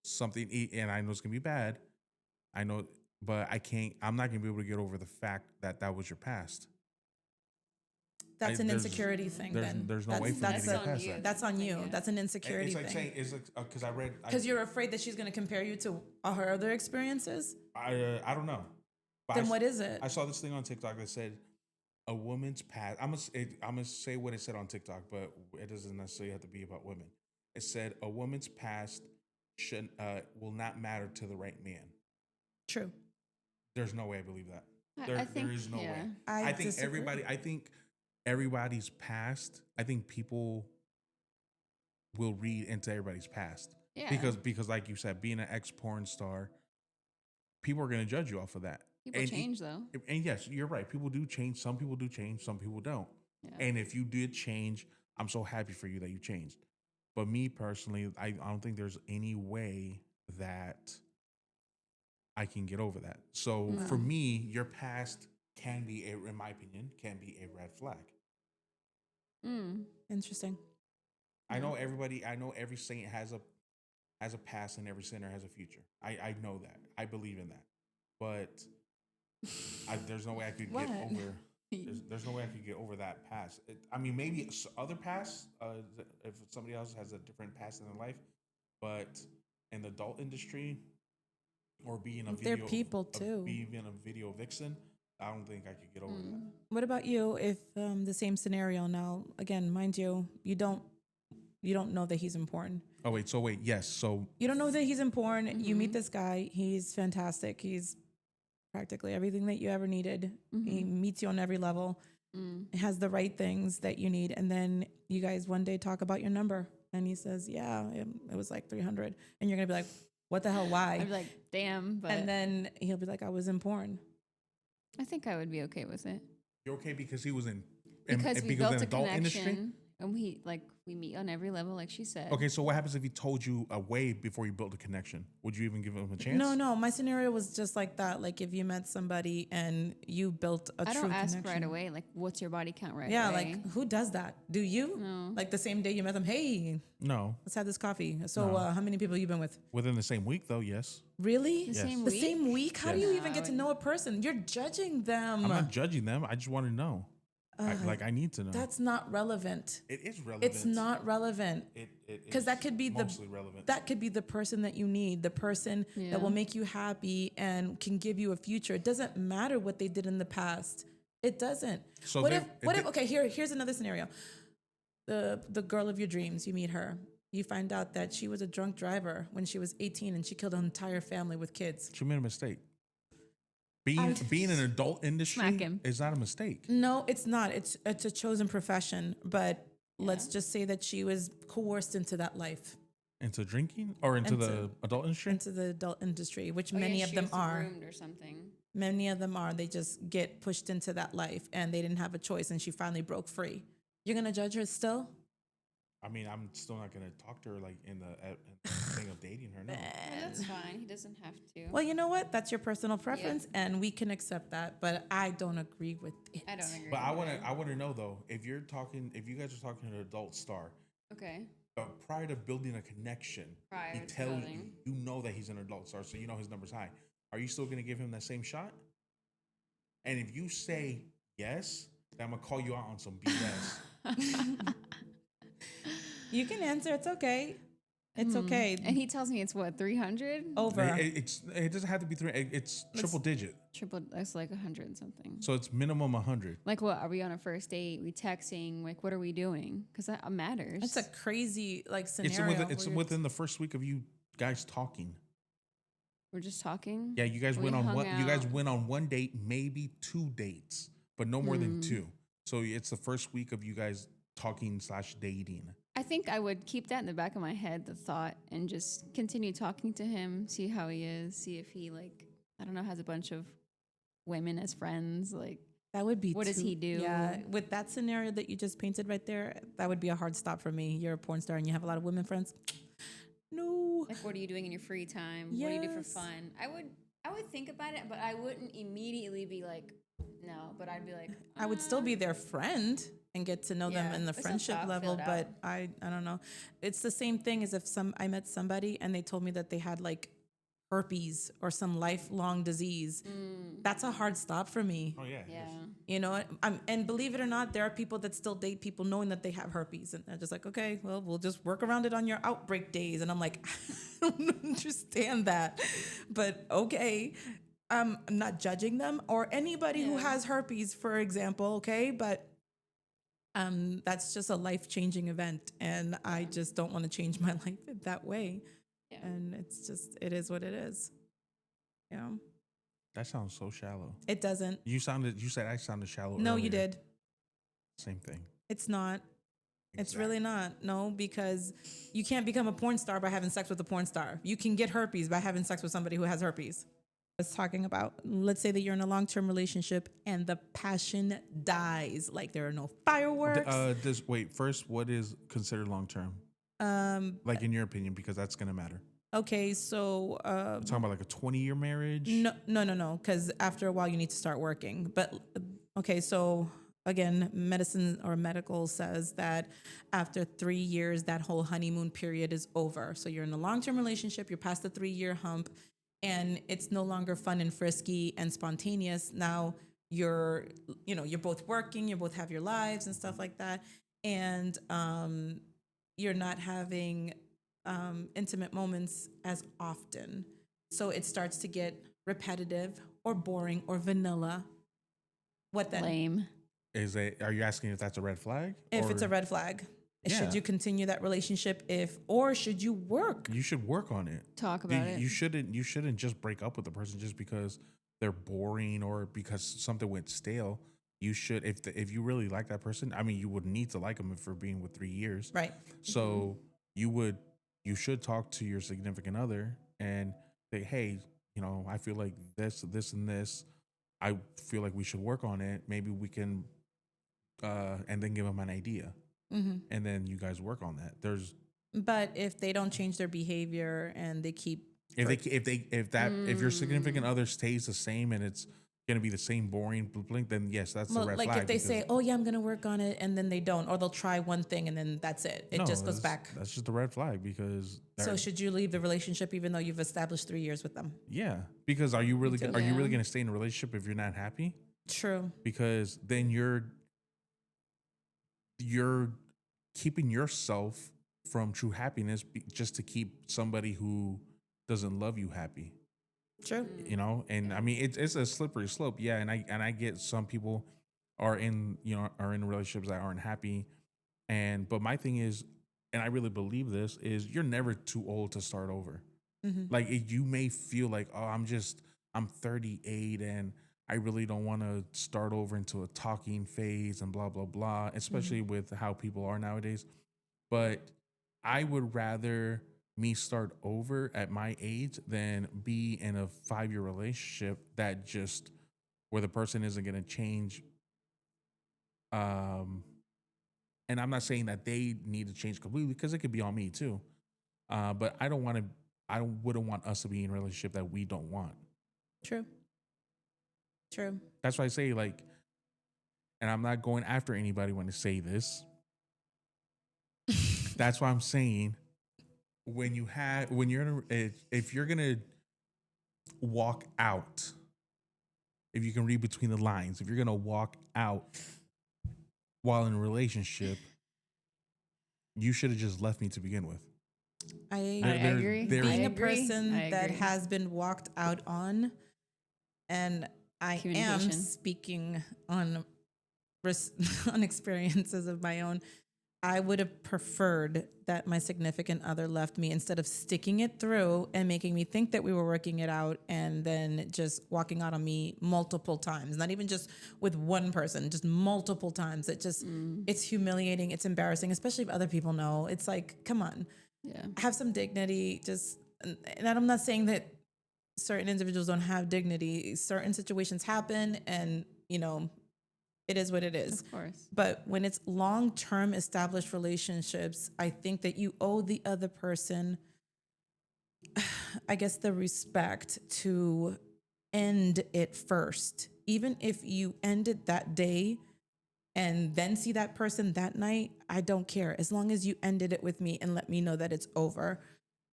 something, and I know it's gonna be bad. I know, but I can't. I'm not gonna be able to get over the fact that that was your past. That's an there's- insecurity thing. Then there's no way for me to that's get on past you. that. That's on you. Yeah. That's an It's insecurity like thing. saying, it's like because I read Because you're afraid that she's going to compare you to all her other experiences. I don't know. But Then what is it? I saw this thing on TikTok that said a woman's past. I'm gonna say what it said on TikTok, but it doesn't necessarily have to be about women. It said a woman's past should will not matter to the right man. True. There's no way I believe that. I think, there is no yeah. way. I think disagree. I think everybody's past. I think people will read into everybody's past. Yeah. Because like you said, being an ex porn star, people are going to judge you off of that. People change though. And yes, you're right. People do change. Some people do change. Some people don't. Yeah. And if you did change, I'm so happy for you that you changed. But me personally, I don't think there's any way that I can get over that. So for me, your past can be, in my opinion, can be a red flag. Interesting. I know everybody. I know every saint has a past, and every sinner has a future. I know that. I believe in that. But there's no way I could What? get over. There's no way I could get over that past. I mean, maybe other past. If somebody else has a different past in their life, but in the adult industry, or being a They're video, people too. being a video vixen, I don't think I could get over that. What about you? If the same scenario now, again, mind you, you don't know that he's in porn. Oh wait, yes. So You don't know that he's in porn. You meet this guy. He's fantastic. He's practically everything that you ever needed. He meets you on every level. Has the right things that you need. And then you guys one day talk about your number. And he says, yeah, it was like 300. And you're going to be like, what the hell, why? I'd be like, damn, but And then he'll be like, I was in porn. I think I would be okay with it. you're okay because he was in Because we because built in a adult industry. connection and we meet on every level, like she said. Okay, so what happens if he told you way before you built a connection? Would you even give him a chance? No. My scenario was just like that. Like if you met somebody and you built a I true don't ask connection. right away, like, what's your body count right Yeah, away? like who does that? Do you? No. Like the same day you met them, hey, No. let's have this coffee. So No. how many people you been with? Within the same week, though, yes. Really? The Yes. same The week? same week? How do Yes. you even get to know a person? You're judging them. I'm not judging them. I just want to know. I need to know. That's not relevant. It is relevant. It's not relevant. Because That could be mostly relevant. that could be the person that you need, the person Yeah. that will make you happy and can give you a future. It doesn't matter what they did in the past. It doesn't. So what they- if okay, here's another scenario. The girl of your dreams, you meet her. You find out that she was a drunk driver when she was 18 and she killed an entire family with kids. She made a mistake. Being an adult industry Smack him. is not a mistake. No, it's not. It's a chosen profession, but let's just say that she was coerced into that life, Into drinking or into the adult industry? into the adult industry, which Oh, yeah, many of she them was are. groomed or something. Many of them are. They just get pushed into that life and they didn't have a choice and she finally broke free. You're going to judge her still? I mean, I'm still not going to talk to her like in the thing of dating her. No. Well, that's fine. He doesn't have to. Well, you know what? That's your personal preference and we can accept that, but I don't agree with it. I don't agree. But I with want it. to know though, if you guys are talking to an adult star, Okay. prior to building a connection, Prior he to tells building. you know that he's an adult star, so you know his number's high. Are you still going to give him that same shot? And if you say yes, then I'm gonna call you out on some BS. You can answer. It's okay. It's okay. And he tells me it's what, 300? Over. It doesn't have to be three. It's triple digit. Triple, that's like 100 and something. So it's minimum 100. Like, what, are we on a first date? We texting? Like, what are we doing? Because that matters. It's a crazy like scenario. It's within the first week of you guys talking. We're just talking. Yeah, you guys We went on hung one. You guys out. went on one date, maybe 2 dates, but no more than 2. So it's the first week of you guys talking / dating. I think I would keep that in the back of my head, the thought, and just continue talking to him, see how he is, see if he, like, I don't know, has a bunch of women as friends. Like, That would be. What does he do? Yeah, with that scenario that you just painted right there, that would be a hard stop for me. You're a porn star and you have a lot of women friends. No. like, what are you doing in your free time? What do you do for Yes. fun? I would think about it, but I wouldn't immediately be like, no. But I'd be like, I would still be their friend and get to know them Yeah, in the it's a friendship thought, level, feel it but out. I don't know. It's the same thing as if I met somebody and they told me that they had like herpes or some lifelong disease. That's a hard stop for me. Oh yeah. yeah. You know, and believe it or not, there are people that still date people knowing that they have herpes, and they're just like, okay, well, we'll just work around it on your outbreak days. And I'm like, I don't understand that, but okay. I'm not judging them or anybody who Yeah. has herpes, for example. Okay, but that's just a life-changing event, and I just don't want to change my life that way. Yeah. And it is what it is. Yeah, That sounds so shallow. it doesn't. You said I sounded shallow. No, you earlier. did. Same thing. It's not. It's really not. No, because you can't become a porn star by having sex with a porn star. You can get herpes by having sex with somebody who has herpes. Was talking about, let's say that you're in a long-term relationship and the passion dies, like there are no fireworks. First, what is considered long term? Like in your opinion, because that's gonna matter. Okay, so We're talking about like a 20-year marriage. no, because after a while you need to start working. But okay, so again, medicine or medical says that after 3 years, that whole honeymoon period is over. So you're in a long-term relationship, you're past the 3-year hump, and it's no longer fun and frisky and spontaneous. Now you're both working, you both have your lives and stuff like that, and you're not having intimate moments as often. So it starts to get repetitive or boring or vanilla. What then? Lame. Are you asking if that's a red flag? If it's a red flag, Yeah. should you continue that relationship or should you work? You should work on it. Talk about it. You shouldn't just break up with the person just because they're boring or because something went stale. You should, if you really like that person, I mean, you would need to like them for being with 3 years. Right. So you should talk to your significant other and say, hey, I feel like this, and this. I feel like we should work on it. Maybe we can, and then give them an idea, and then you guys work on that. But if they don't change their behavior and they keep If your significant other stays the same and it's gonna be the same boring blink, then yes, that's a red like flag. if they say, "Oh yeah, I'm gonna work on it," and then they don't, or they'll try one thing and then that's it. It just goes back. That's just a red flag because. So should you leave the relationship even though you've established 3 years with them? Yeah, because are you really too. going to stay in a relationship if you're not happy? True. Because then you're keeping yourself from true happiness just to keep somebody who doesn't love you happy. True. And I mean it's a slippery slope. Yeah, and I get some people are in relationships that aren't happy, but my thing is, and I really believe this, is you're never too old to start over. Like you may feel like, oh, I'm 38 and I really don't want to start over into a talking phase and blah blah blah, especially with how people are nowadays. But I would rather me start over at my age than be in a 5-year relationship that just where the person isn't going to change. And I'm not saying that they need to change completely because it could be on me too. But I wouldn't want us to be in a relationship that we don't want. True. That's why I say, like, and I'm not going after anybody when I say this. That's why I'm saying if you're gonna walk out, if you can read between the lines, if you're gonna walk out while in a relationship, you should have just left me to begin with. I I agree. being I a agree. person I that agree. has been walked out on, and I am Communication. speaking on on experiences of my own. I would have preferred that my significant other left me instead of sticking it through and making me think that we were working it out and then just walking out on me multiple times. Not even just with one person, just multiple times. It's humiliating. It's embarrassing, especially if other people know. It's like, come on, Yeah. have some dignity. And I'm not saying that certain individuals don't have dignity. Certain situations happen, and it is what it is. Of course. But when it's long-term established relationships, I think that you owe the other person, I guess, the respect to end it first. Even if you end it that day and then see that person that night, I don't care. As long as you ended it with me and let me know that it's over.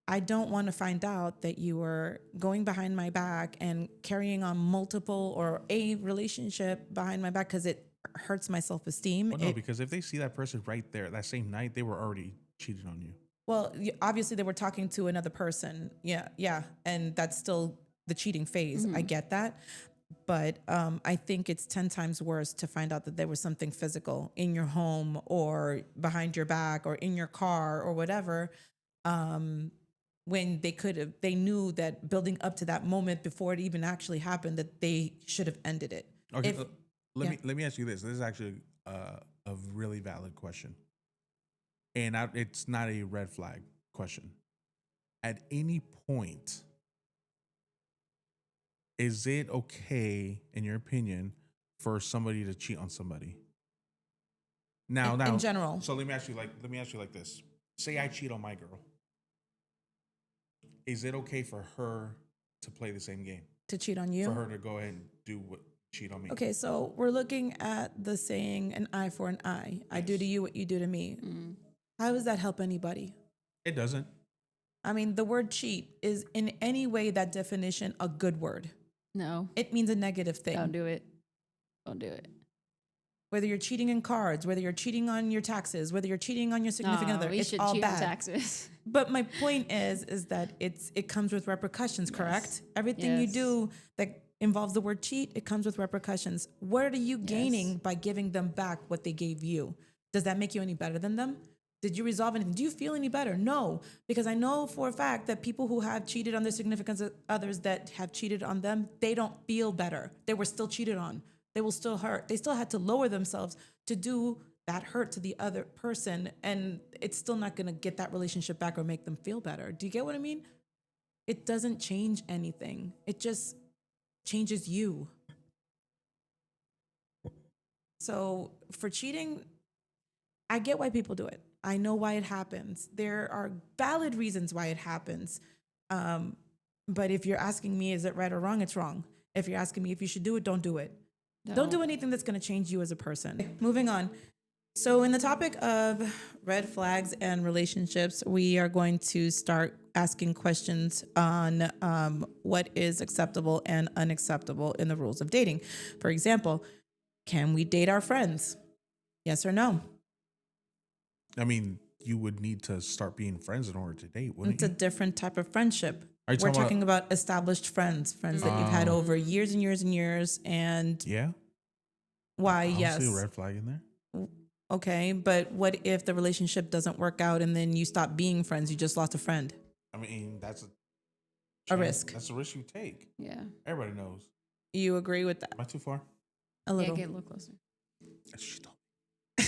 I don't want to find out that you were going behind my back and carrying on multiple or a relationship behind my back because it hurts my self-esteem. Well, no, because if they see that person right there that same night, they were already cheating on you. Well, obviously they were talking to another person. Yeah. And that's still the cheating phase. I get that. But I think it's 10 times worse to find out that there was something physical in your home or behind your back or in your car or whatever. When they knew that building up to that moment before it even actually happened, that they should have ended it. Okay, If- let me ask you this. This is actually a really valid question, and it's not a red flag question. At any point, is it okay, in your opinion, for somebody to cheat on somebody? Now, in general. So let me ask you like this. Say I cheat on my girl. Is it okay for her to play the same game? To cheat on you? For her to go ahead and do what cheat on me? Okay, so we're looking at the saying, an eye for an eye. I do to you what you do to me. How does that help anybody? It doesn't. I mean, the word cheat is in any way, that definition, a good word. No. It means a negative thing. Don't do it. Don't do it. Whether you're cheating in cards, whether you're cheating on your taxes, whether you're cheating on your significant other, we it's should all cheat on bad. taxes. But my point is that it comes with repercussions, correct? Everything you Yes. do that involves the word cheat, it comes with repercussions. What are you gaining by giving them back what they gave you? Does that make you any better than them? Did you resolve anything? Do you feel any better? No, because I know for a fact that people who have cheated on their significant others that have cheated on them, they don't feel better. They were still cheated on. They will still hurt. They still had to lower themselves to do that hurt to the other person, and it's still not going to get that relationship back or make them feel better. Do you get what I mean? It doesn't change anything. It just changes you. So for cheating, I get why people do it. I know why it happens. There are valid reasons why it happens. But if you're asking me, is it right or wrong? It's wrong. If you're asking me if you should do it, don't do it. Don't do anything that's going to change you as a person. Moving on. So in the topic of red flags and relationships, we are going to start asking questions on what is acceptable and unacceptable in the rules of dating. For example, can we date our friends? Yes or no? I mean, you would need to start being friends in order to date, wouldn't It's a you? different type of friendship. Are you We're talking talking about established friends that you've had over years and years and years. And Yeah. why? I don't Yes. see a red flag in there. Okay, but what if the relationship doesn't work out and then you stop being friends? You just lost a friend. I mean, that's A risk. That's a risk you take. Yeah. Everybody knows. You agree with that? Am I too far? A little. Yeah, get a little closer. That's what she told me.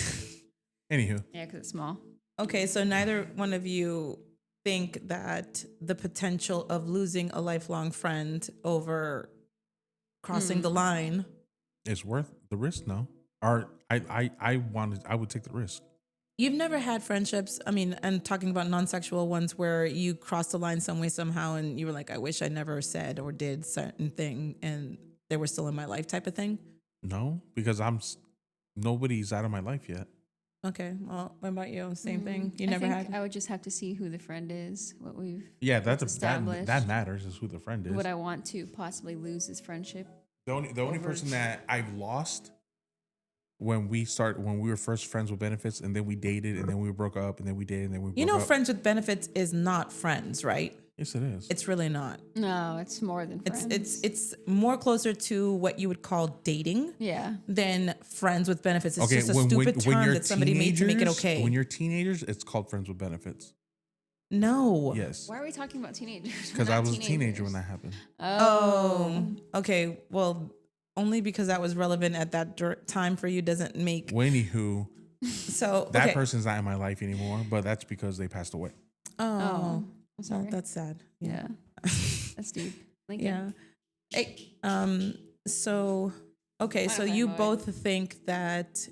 Anywho, Yeah, because it's small. Okay, so neither one of you think that the potential of losing a lifelong friend over crossing the line. it's worth the risk, no? Or I would take the risk. You've never had friendships, I mean, and talking about non-sexual ones where you crossed the line some way, somehow, and you were like, I wish I never said or did certain thing, and they were still in my life type of thing? No, because nobody's out of my life yet. Okay, well, what about you? Same thing? You I never think had? I would just have to see who the friend is, what we've Yeah, established. that matters is who the friend is. Would I want to possibly lose his friendship? The only person that I've lost when we were first friends with benefits, and then we dated, and then we broke up, and then we dated, and then we broke up. friends with benefits is not friends, right? Yes, it is. It's really not. No, it's more than friends. It's more closer to what you would call dating yeah. than friends with benefits. It's Okay, just a stupid term you're that somebody made to make it teenagers- okay. When you're teenagers, it's called friends with benefits. No. Yes, Why are we talking about teenagers? We're because I not was a teenager when teenagers. that happened. Oh. Okay. Well, only because that was relevant at that time for you doesn't make Well, anywho, so. that okay. person's not in my life anymore, but that's because they passed away. Oh, I'm well, sorry. that's sad. yeah. That's deep. Lincoln. Yeah. Hey, so okay, Mind so if I you go ahead? both think that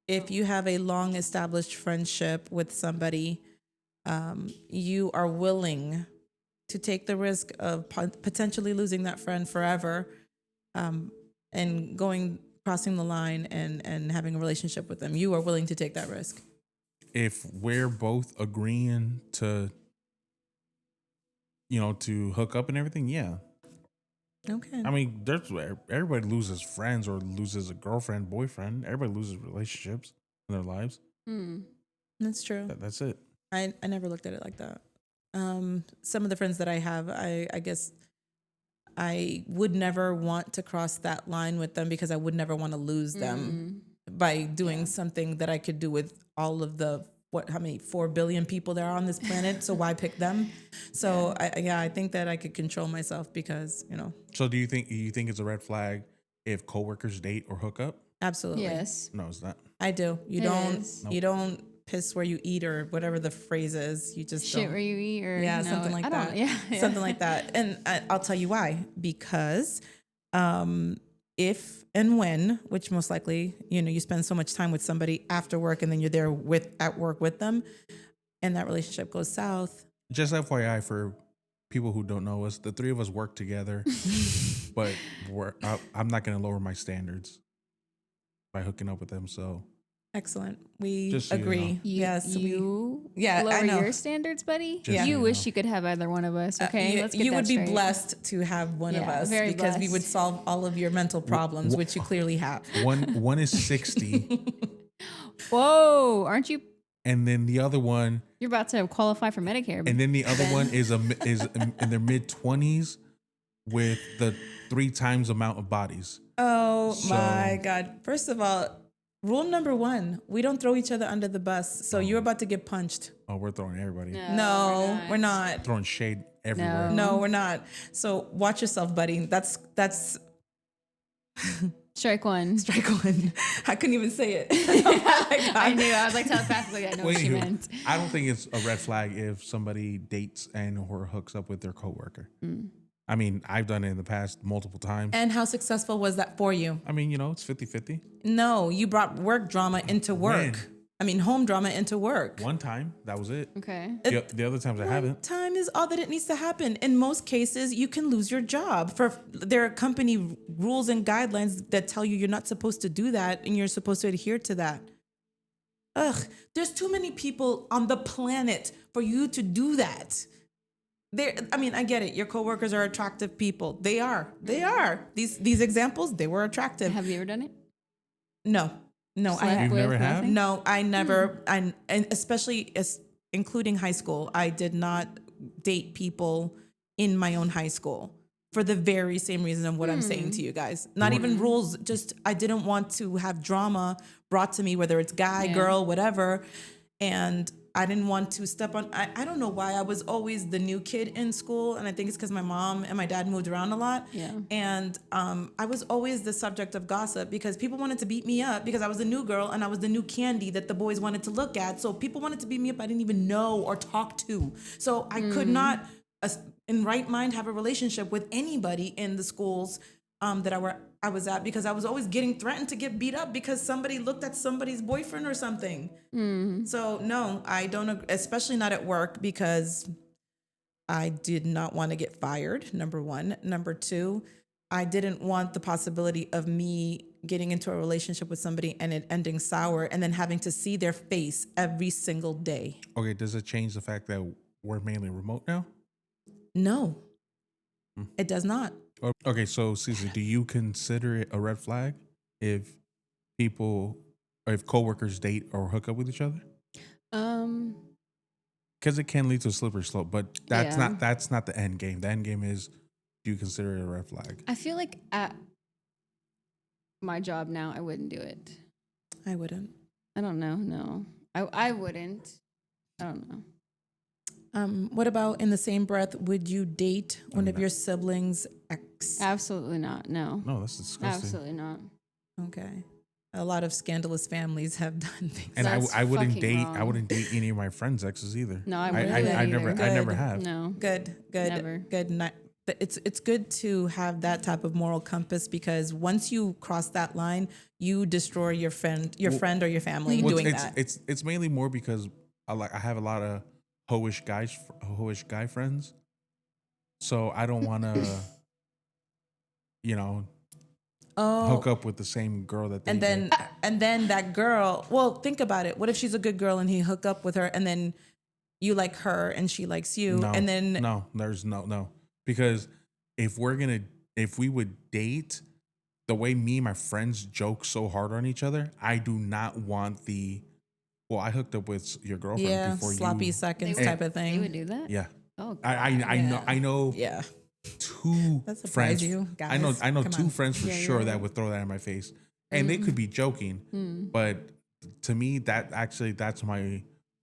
if you have a long established friendship with somebody, you are willing to take the risk of potentially losing that friend forever, and crossing the line and having a relationship with them. You are willing to take that risk. If we're both agreeing to, to hook up and everything, yeah. Okay. I mean, everybody loses friends or loses a girlfriend, boyfriend. Everybody loses relationships in their lives. That's true. That's it. I never looked at it like that. Some of the friends that I have, I guess I would never want to cross that line with them because I would never want to lose them by doing something that I could do with all of the how many 4 billion people there are on this planet. So why pick them? So I think that I could control myself because So do you think it's a red flag if coworkers date or hook up? absolutely. Yes. No, it's not. I do. You It don't is. you don't piss where you eat or whatever the phrase is. You just Shit don't. where you eat or Yeah, no, something like I don't that. know. Yeah. Something like that. And I'll tell you why. Because if and when, which most likely, you spend so much time with somebody after work and then you're there at work with them and that relationship goes south. Just FYI for people who don't know us, the three of us work together, but I'm not going to lower my standards by hooking up with them. So Excellent. We Just so you agree. know. Yes. Yeah, I lower know. your standards, buddy. Just so you you wish know. you could have either one of us. Okay, let's get you that would be straight. blessed to have one of Yeah, us very because we would blessed. solve all of your mental problems, which you clearly have. one is 60, Whoa, aren't you? and then the other one, You're about to qualify for Medicare. and then the other one is in their mid 20s with the 3 times amount of bodies. Oh So- my God. First of all, rule number 1, we don't throw each other under the bus. So you're about to get punched. Oh, we're throwing everybody, No, we're not. throwing shade everywhere. No, we're not. So watch yourself, buddy. That's Strike one. strike 1. I couldn't even say it. I knew. I was like telepathically. I know what she Anywho, meant. I don't think it's a red flag if somebody dates and or hooks up with their coworker. I mean, I've done it in the past multiple times. And how successful was that for you? I mean, it's 50-50. No, you brought work drama into work. When? I mean, home drama into work. One time, that was it. Okay. The other times I haven't. Time is all that it needs to happen. In most cases, you can lose your job. There are company rules and guidelines that tell you you're not supposed to do that and you're supposed to adhere to that. Ugh, there's too many people on the planet for you to do that. I get it. Your coworkers are attractive people. They are. These examples, they were attractive. Have you ever done it? No, Slept You've with never had? nothing? No, I never. And especially including high school, I did not date people in my own high school for the very same reason of what I'm saying to you guys. Not even rules. Just I didn't want to have drama brought to me, whether it's guy, girl, whatever. And I didn't want to step on. I don't know why I was always the new kid in school, and I think it's because my mom and my dad moved around a lot. Yeah. And I was always the subject of gossip because people wanted to beat me up because I was the new girl and I was the new candy that the boys wanted to look at. So people wanted to beat me up I didn't even know or talk to. So I could not, in right mind, have a relationship with anybody in the schools that I was at because I was always getting threatened to get beat up because somebody looked at somebody's boyfriend or something. So no, I don't, especially not at work because I did not want to get fired, number 1. Number 2, I didn't want the possibility of me getting into a relationship with somebody and it ending sour and then having to see their face every single day. Okay, does it change the fact that we're mainly remote now? No, it does not. Okay, so Cece, do you consider it a red flag if people, or if coworkers date or hook up with each other? Because it can lead to a slippery slope, but that's Yeah. not the end game. The end game is, do you consider it a red flag? I feel like at my job now, I wouldn't do it. I wouldn't. I don't know. No, I wouldn't. I don't know. What about in the same breath? Would you date one of your siblings' ex? Absolutely not. No. No, that's disgusting. Absolutely not. Okay. A lot of scandalous families have done things. And That's I wouldn't fucking date. wrong. I wouldn't date any of my friends' exes either. No, I I, wouldn't I, do that I never either. I never Good. have. No. Good. Never. Good. It's good to have that type of moral compass, because once you cross that line, you destroy your friend or your family Well, doing it's, that. It's mainly more because I have a lot of hoish guy friends, so I don't want to, hook up with the same girl that they and then did. and then that girl. Well, think about it. What if she's a good girl and he hook up with her, and then you like her and she likes you, No, and then no, there's no, because if we would date the way me and my friends joke so hard on each other, I do not want I hooked up with your girlfriend before sloppy you. seconds They would- type of thing. They would do that. Yeah, Oh, I know Yeah. two That surprised friends. you, I know guys? Come two on. friends for Yeah, you're sure that right. would throw that in my face, and they could be joking, but to me that's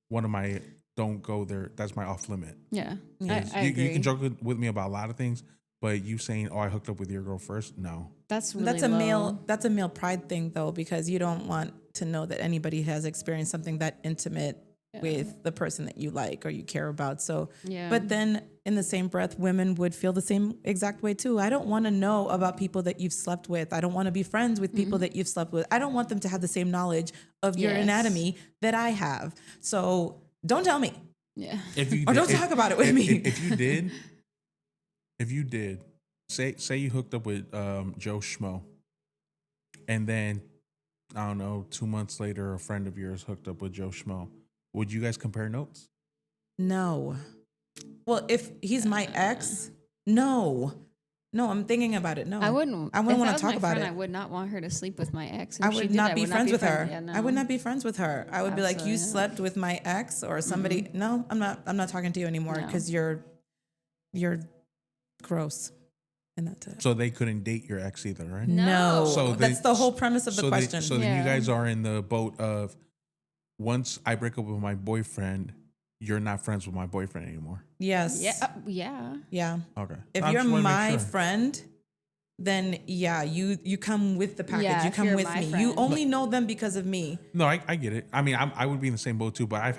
one of my don't go there. That's my off limit. Yeah. Yes. I You agree. can joke with me about a lot of things, but you saying, "Oh, I hooked up with your girl first," no. That's really That's a low. male pride thing, though, because you don't want to know that anybody has experienced something that intimate with the person that you like or you care about. So, Yeah. but then in the same breath, women would feel the same exact way too. I don't want to know about people that you've slept with. I don't want to be friends with people that you've slept with. I don't want them to have the same knowledge of your Yes. anatomy that I have. So don't tell me. Yeah. If you Or don't talk about it with me. if you did, say you hooked up with Joe Schmo, and then I don't know, 2 months later, a friend of yours hooked up with Joe Schmo. Would you guys compare notes? No. Well, if he's my ex, no. No, I'm thinking about it. No. I wouldn't. I wouldn't if want that to was talk my about friend, it. I would not want her to sleep with my ex. And I if she would did, not I be would friends with her. Yeah, no. I would not be friends with her. I would be like, you Absolutely not. slept with my ex or somebody. No, I'm not talking to you anymore No. because you're gross. And that's it. So they couldn't date your ex either, right? No. So that's the whole premise of the so question. So then you Yeah. guys are in the boat of, once I break up with my boyfriend, you're not friends with my boyfriend anymore. Yes. Yeah. Yeah. Yeah. Okay. If I you're just wanna make my sure. friend, then yeah, you come with the package. Yeah, you if come you're with my me. You friend. only know them because of me. No, I get it. I mean, I would be in the same boat too. But I've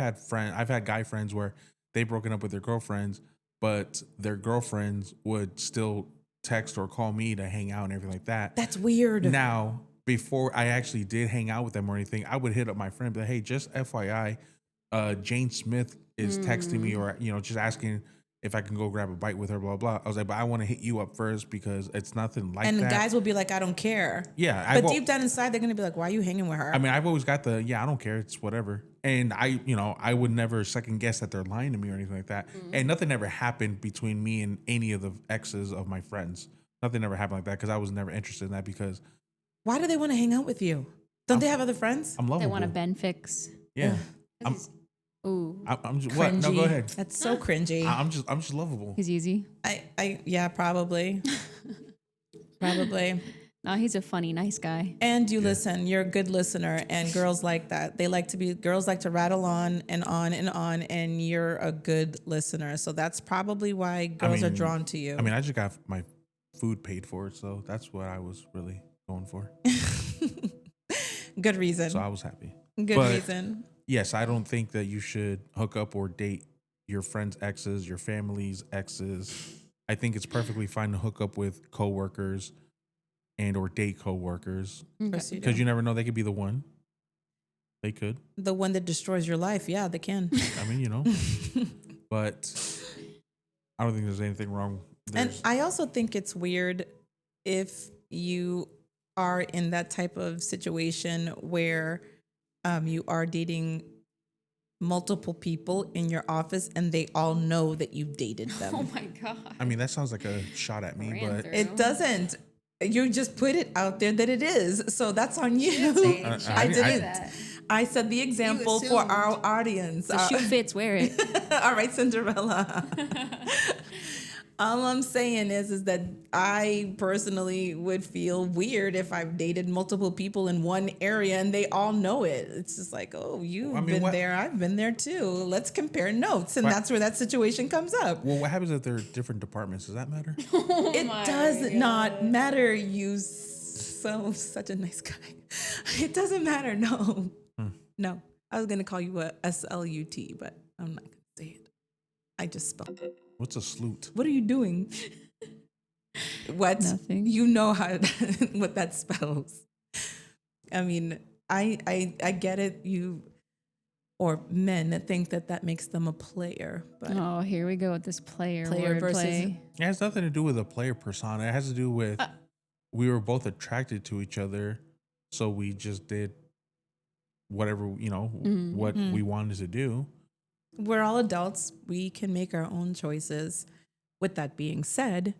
had guy friends where they've broken up with their girlfriends, but their girlfriends would still text or call me to hang out and everything like that. That's weird. Now, before I actually did hang out with them or anything, I would hit up my friend, but hey, just FYI, Jane Smith is texting me, or just asking if I can go grab a bite with her, blah blah. I was like, but I want to hit you up first because it's nothing like And that. guys will be like, I don't care. Yeah, But deep down inside, they're gonna be like, why are you hanging with her? I mean, I've always got I don't care, it's whatever. And I would never second guess that they're lying to me or anything like that. And nothing ever happened between me and any of the exes of my friends. Nothing ever happened like that because I was never interested in that because Why do they want to hang out with you? Don't they have other friends? I'm They lovable. want a Ben fix. Yeah. I'm, Ooh. I'm just what? No, go Cringy. ahead. That's so cringy. I'm just lovable. He's easy. Yeah, probably. Probably. No, he's a funny, nice guy. And you listen, you're a good listener, and girls like that. Girls like to rattle on and on and on, and you're a good listener. So that's probably why girls are drawn to you. I mean, I just got my food paid for, so that's what I was really going for. Good reason. So I was happy. Good But reason. yes, I don't think that you should hook up or date your friends' exes, your family's exes. I think it's perfectly fine to hook up with coworkers and or date coworkers Of course you do. because you never know, they could be the one. They could. The one that destroys your life. Yeah, they can. I mean, but I don't think there's anything wrong. And There's- I also think it's weird if you are in that type of situation where you are dating multiple people in your office and they all know that you dated them. Oh my god. I mean, that sounds like a shot at me, Ran but through. It doesn't. You just put it out there that it is. So that's on you. I I didn't- didn't. that. I set the example for assumed. our audience. The shoe fits, wear it. All right, Cinderella. All I'm saying is that I personally would feel weird if I've dated multiple people in one area and they all know it. It's just like, oh, you've been there, I've been there too. Let's compare notes, and that's where that situation comes up. Well, what happens if they're different departments? Does that matter? It does not matter. You such a nice guy. It doesn't matter. No, no. I was gonna call you a SLUT, but I'm not gonna say it. I just spelled it. What's a sloot? What are you doing? What? Nothing. You know how what that spells. I mean, I get it. You or men that think that makes them a player, but Oh, here we go with this player versus wordplay. It has nothing to do with a player persona. It has to do with we were both attracted to each other, so we just did whatever what we wanted to do. we're all adults. We can make our own choices. With that being said,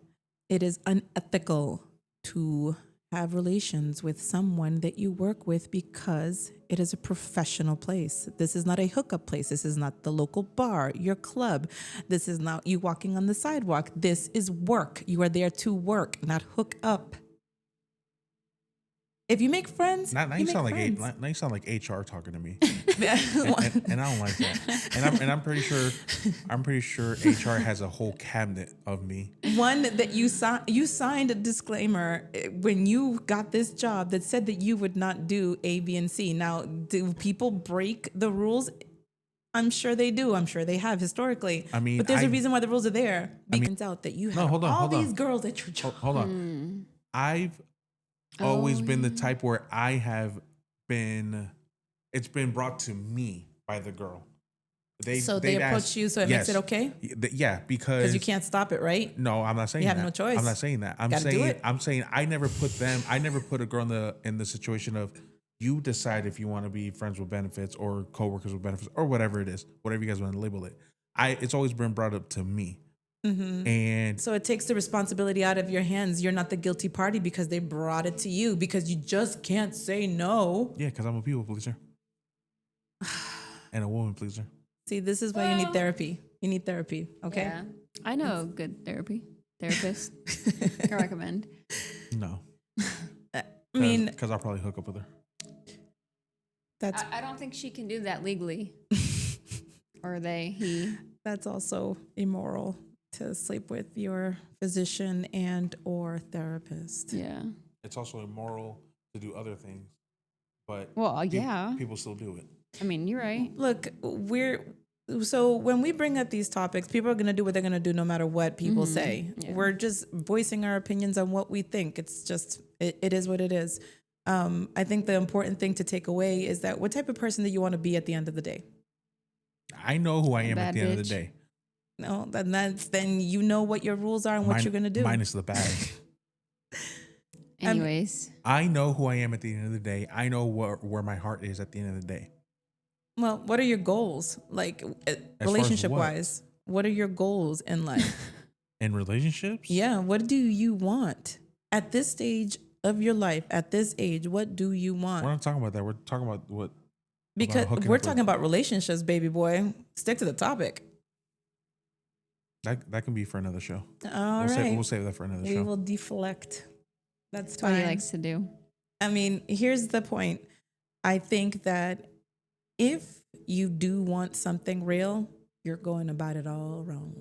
it is unethical to have relations with someone that you work with because it is a professional place. This is not a hookup place. This is not the local bar, your club. This is not you walking on the sidewalk. This is work. You are there to work, not hook up. If you make friends, Now you sound like HR talking to me, and I don't like that. And I'm pretty sure HR has a whole cabinet of me. One that you signed a disclaimer when you got this job that said that you would not do A, B, and C. Now, do people break the rules? I'm sure they do. I'm sure they have historically. I mean, but there's a reason why the rules are there. Because out that you have all these girls at your job. Hold on. I've always been the type where I have been. It's been brought to me by the girl. They approach you, so it makes it okay. Yeah, because you can't stop it, right? No, I'm not saying You have that. no choice. I'm not saying that. I'm saying I never put a girl in the situation of you decide if you want to be friends with benefits or coworkers with benefits or whatever it is, whatever you guys want to label it. It's always been brought up to me. And so it takes the responsibility out of your hands. You're not the guilty party because they brought it to you because you just can't say no. Yeah, because I'm a people pleaser and a woman pleaser. See, this is why you need therapy. You need therapy, okay? Yeah. I know a good therapist. I recommend. No, I mean, because I'll probably hook up with her. that's I don't think she can do that legally. Or he. that's also immoral to sleep with your physician and or therapist. Yeah. It's also immoral to do other things, but yeah. people still do it. I mean, you're right. Look, so when we bring up these topics, people are going to do what they're going to do no matter what people say. Yeah. We're just voicing our opinions on what we think. It's just, it is what it is. I think the important thing to take away is that what type of person do you want to be at the end of the day? I know who I am at Bad the end of the bitch. day. No, then you know what your rules are and what you're going to do. Minus the bag. Anyways. I know who I am at the end of the day. I know where my heart is at the end of the day. Well, what are your goals? Like relationship wise, what are your goals in life? In relationships? Yeah. What do you want at this stage of your life? At this age, what do you want? We're not talking about that. We're talking about what. Because hooking we're up talking about relationships, baby boy. Stick to the topic. That can be for another show. All right. We'll save that for another We show. will deflect. That's That's what he fine. likes to do. I mean, here's the point. I think that if you do want something real, you're going about it all wrong.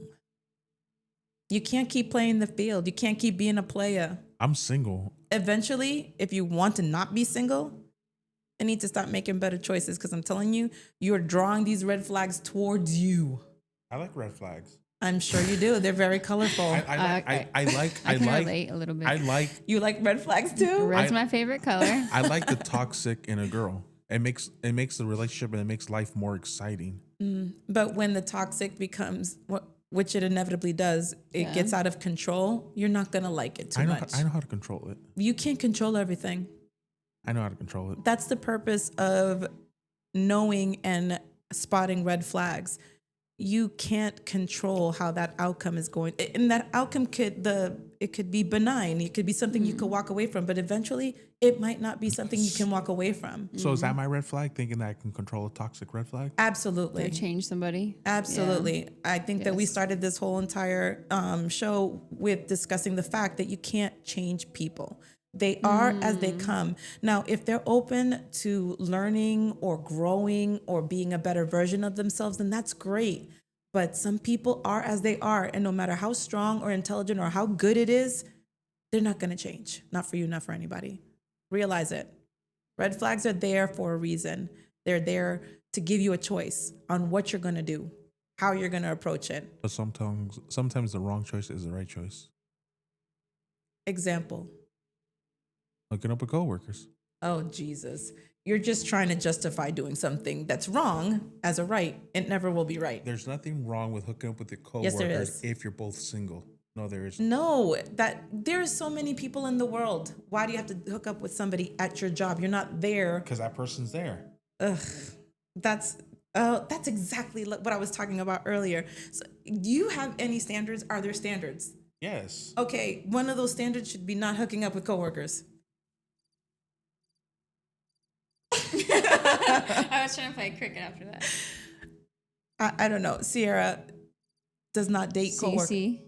You can't keep playing the field. You can't keep being a player. I'm single. Eventually, if you want to not be single, you need to stop making better choices because I'm telling you, you're drawing these red flags towards you. I like red flags. I'm sure you do. They're very colorful. I can relate a little bit. You like red flags too? Red's my favorite color. I like the toxic in a girl. It makes the relationship and it makes life more exciting. But when the toxic becomes which it inevitably does, it gets out of control. You're not gonna like it too much. I know how to control it. You can't control everything. I know how to control it. That's the purpose of knowing and spotting red flags. You can't control how that outcome is going, and that outcome it could be benign. It could be something you could walk away from, but eventually it might not be something you can walk away from. So is that my red flag? Thinking that I can control a toxic red flag? Or Absolutely. change somebody. Absolutely. I think that we Yes. started this whole entire show with discussing the fact that you can't change people. They are as they come. Now, if they're open to learning or growing or being a better version of themselves, then that's great. But some people are as they are. And no matter how strong or intelligent or how good it is, they're not going to change. Not for you, not for anybody. Realize it. Red flags are there for a reason. They're there to give you a choice on what you're going to do, how you're going to approach it. But sometimes the wrong choice is the right choice. Example. Hooking up with coworkers. Oh, Jesus. You're just trying to justify doing something that's wrong as a right. It never will be right. There's nothing wrong with hooking up with your Yes, coworkers there is. if you're both single. No, there is. No, that there are so many people in the world. Why do you have to hook up with somebody at your job? You're not there. Because that person's there. Ugh, that's exactly what I was talking about earlier. So, do you have any standards? Are there standards? Yes. Okay, one of those standards should be not hooking up with coworkers. I was trying to play cricket after that. I don't know. Sierra does not date coworkers. CC.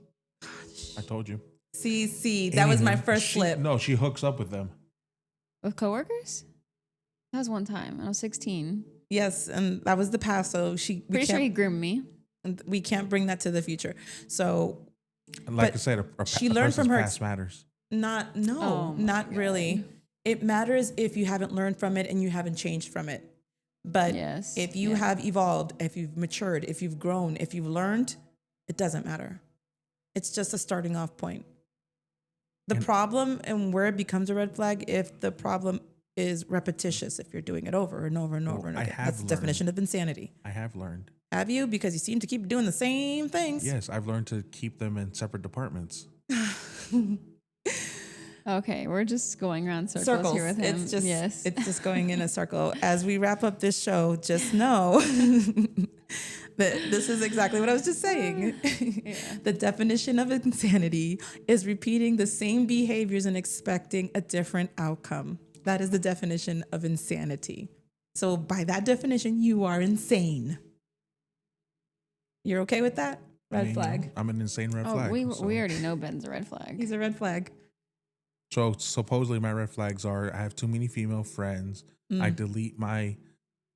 I told you. CC, that was my Anywho, first slip. No, she hooks up with them. With coworkers? That was one time. I was 16. Yes, and that was the past. So Pretty sure he groomed me. we can't bring that to the future. So And like But I said, she a learned from person's her past matters. not no, Oh my not God. really. It matters if you haven't learned from it and you haven't changed from it. But Yes, if you yeah. have evolved, if you've matured, if you've grown, if you've learned, it doesn't matter. It's just a starting off point. The And- problem and where it becomes a red flag if the problem is repetitious, if you're doing it over and over and Well, over and I over. have That's the definition of insanity. I have learned. Have you? Because you seem to keep doing the same things. Yes, I've learned to keep them in separate departments. Okay, we're just going around circles, here with him. It's just yes. it's just going in a circle. As we wrap up this show, just know that this is exactly what I was just saying. Yeah. The definition of insanity is repeating the same behaviors and expecting a different outcome. That is the definition of insanity. So by that definition, you are insane. You're okay with that? I Red mean, flag. I'm an insane red flag. we so. already know Ben's a red flag. He's a red flag. So supposedly my red flags are I have too many female friends. I delete my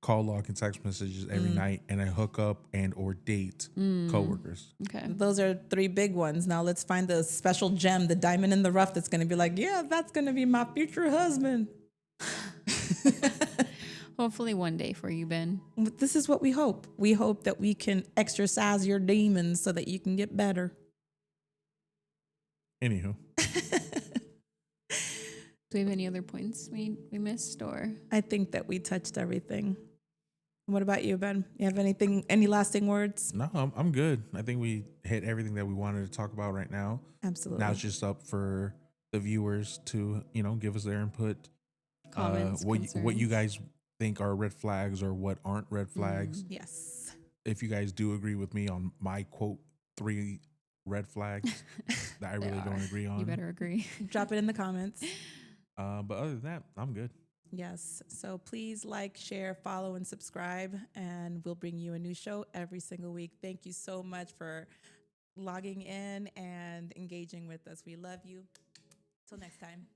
call log and text messages every night, and I hook up and or date coworkers. Okay. Those are three big ones. Now let's find the special gem, the diamond in the rough that's going to be like, yeah, that's going to be my future husband. Hopefully one day for you, Ben. This is what we hope. We hope that we can exercise your demons so that you can get better. Anywho, Do we have any other points we missed or? I think that we touched everything. What about you, Ben? You have any lasting words? no, I'm good. I think we hit everything that we wanted to talk about right now. Absolutely. Now it's just up for the viewers to give us their input. Comments, What you concerns. guys think are red flags or what aren't red flags. Yes. If you guys do agree with me on my quote 3 red flags that I They really don't are. agree on. You better agree. Drop it in the comments. But other than that, I'm good. Yes. So please like, share, follow, and subscribe, and we'll bring you a new show every single week. Thank you so much for logging in and engaging with us. We love you. Till next time.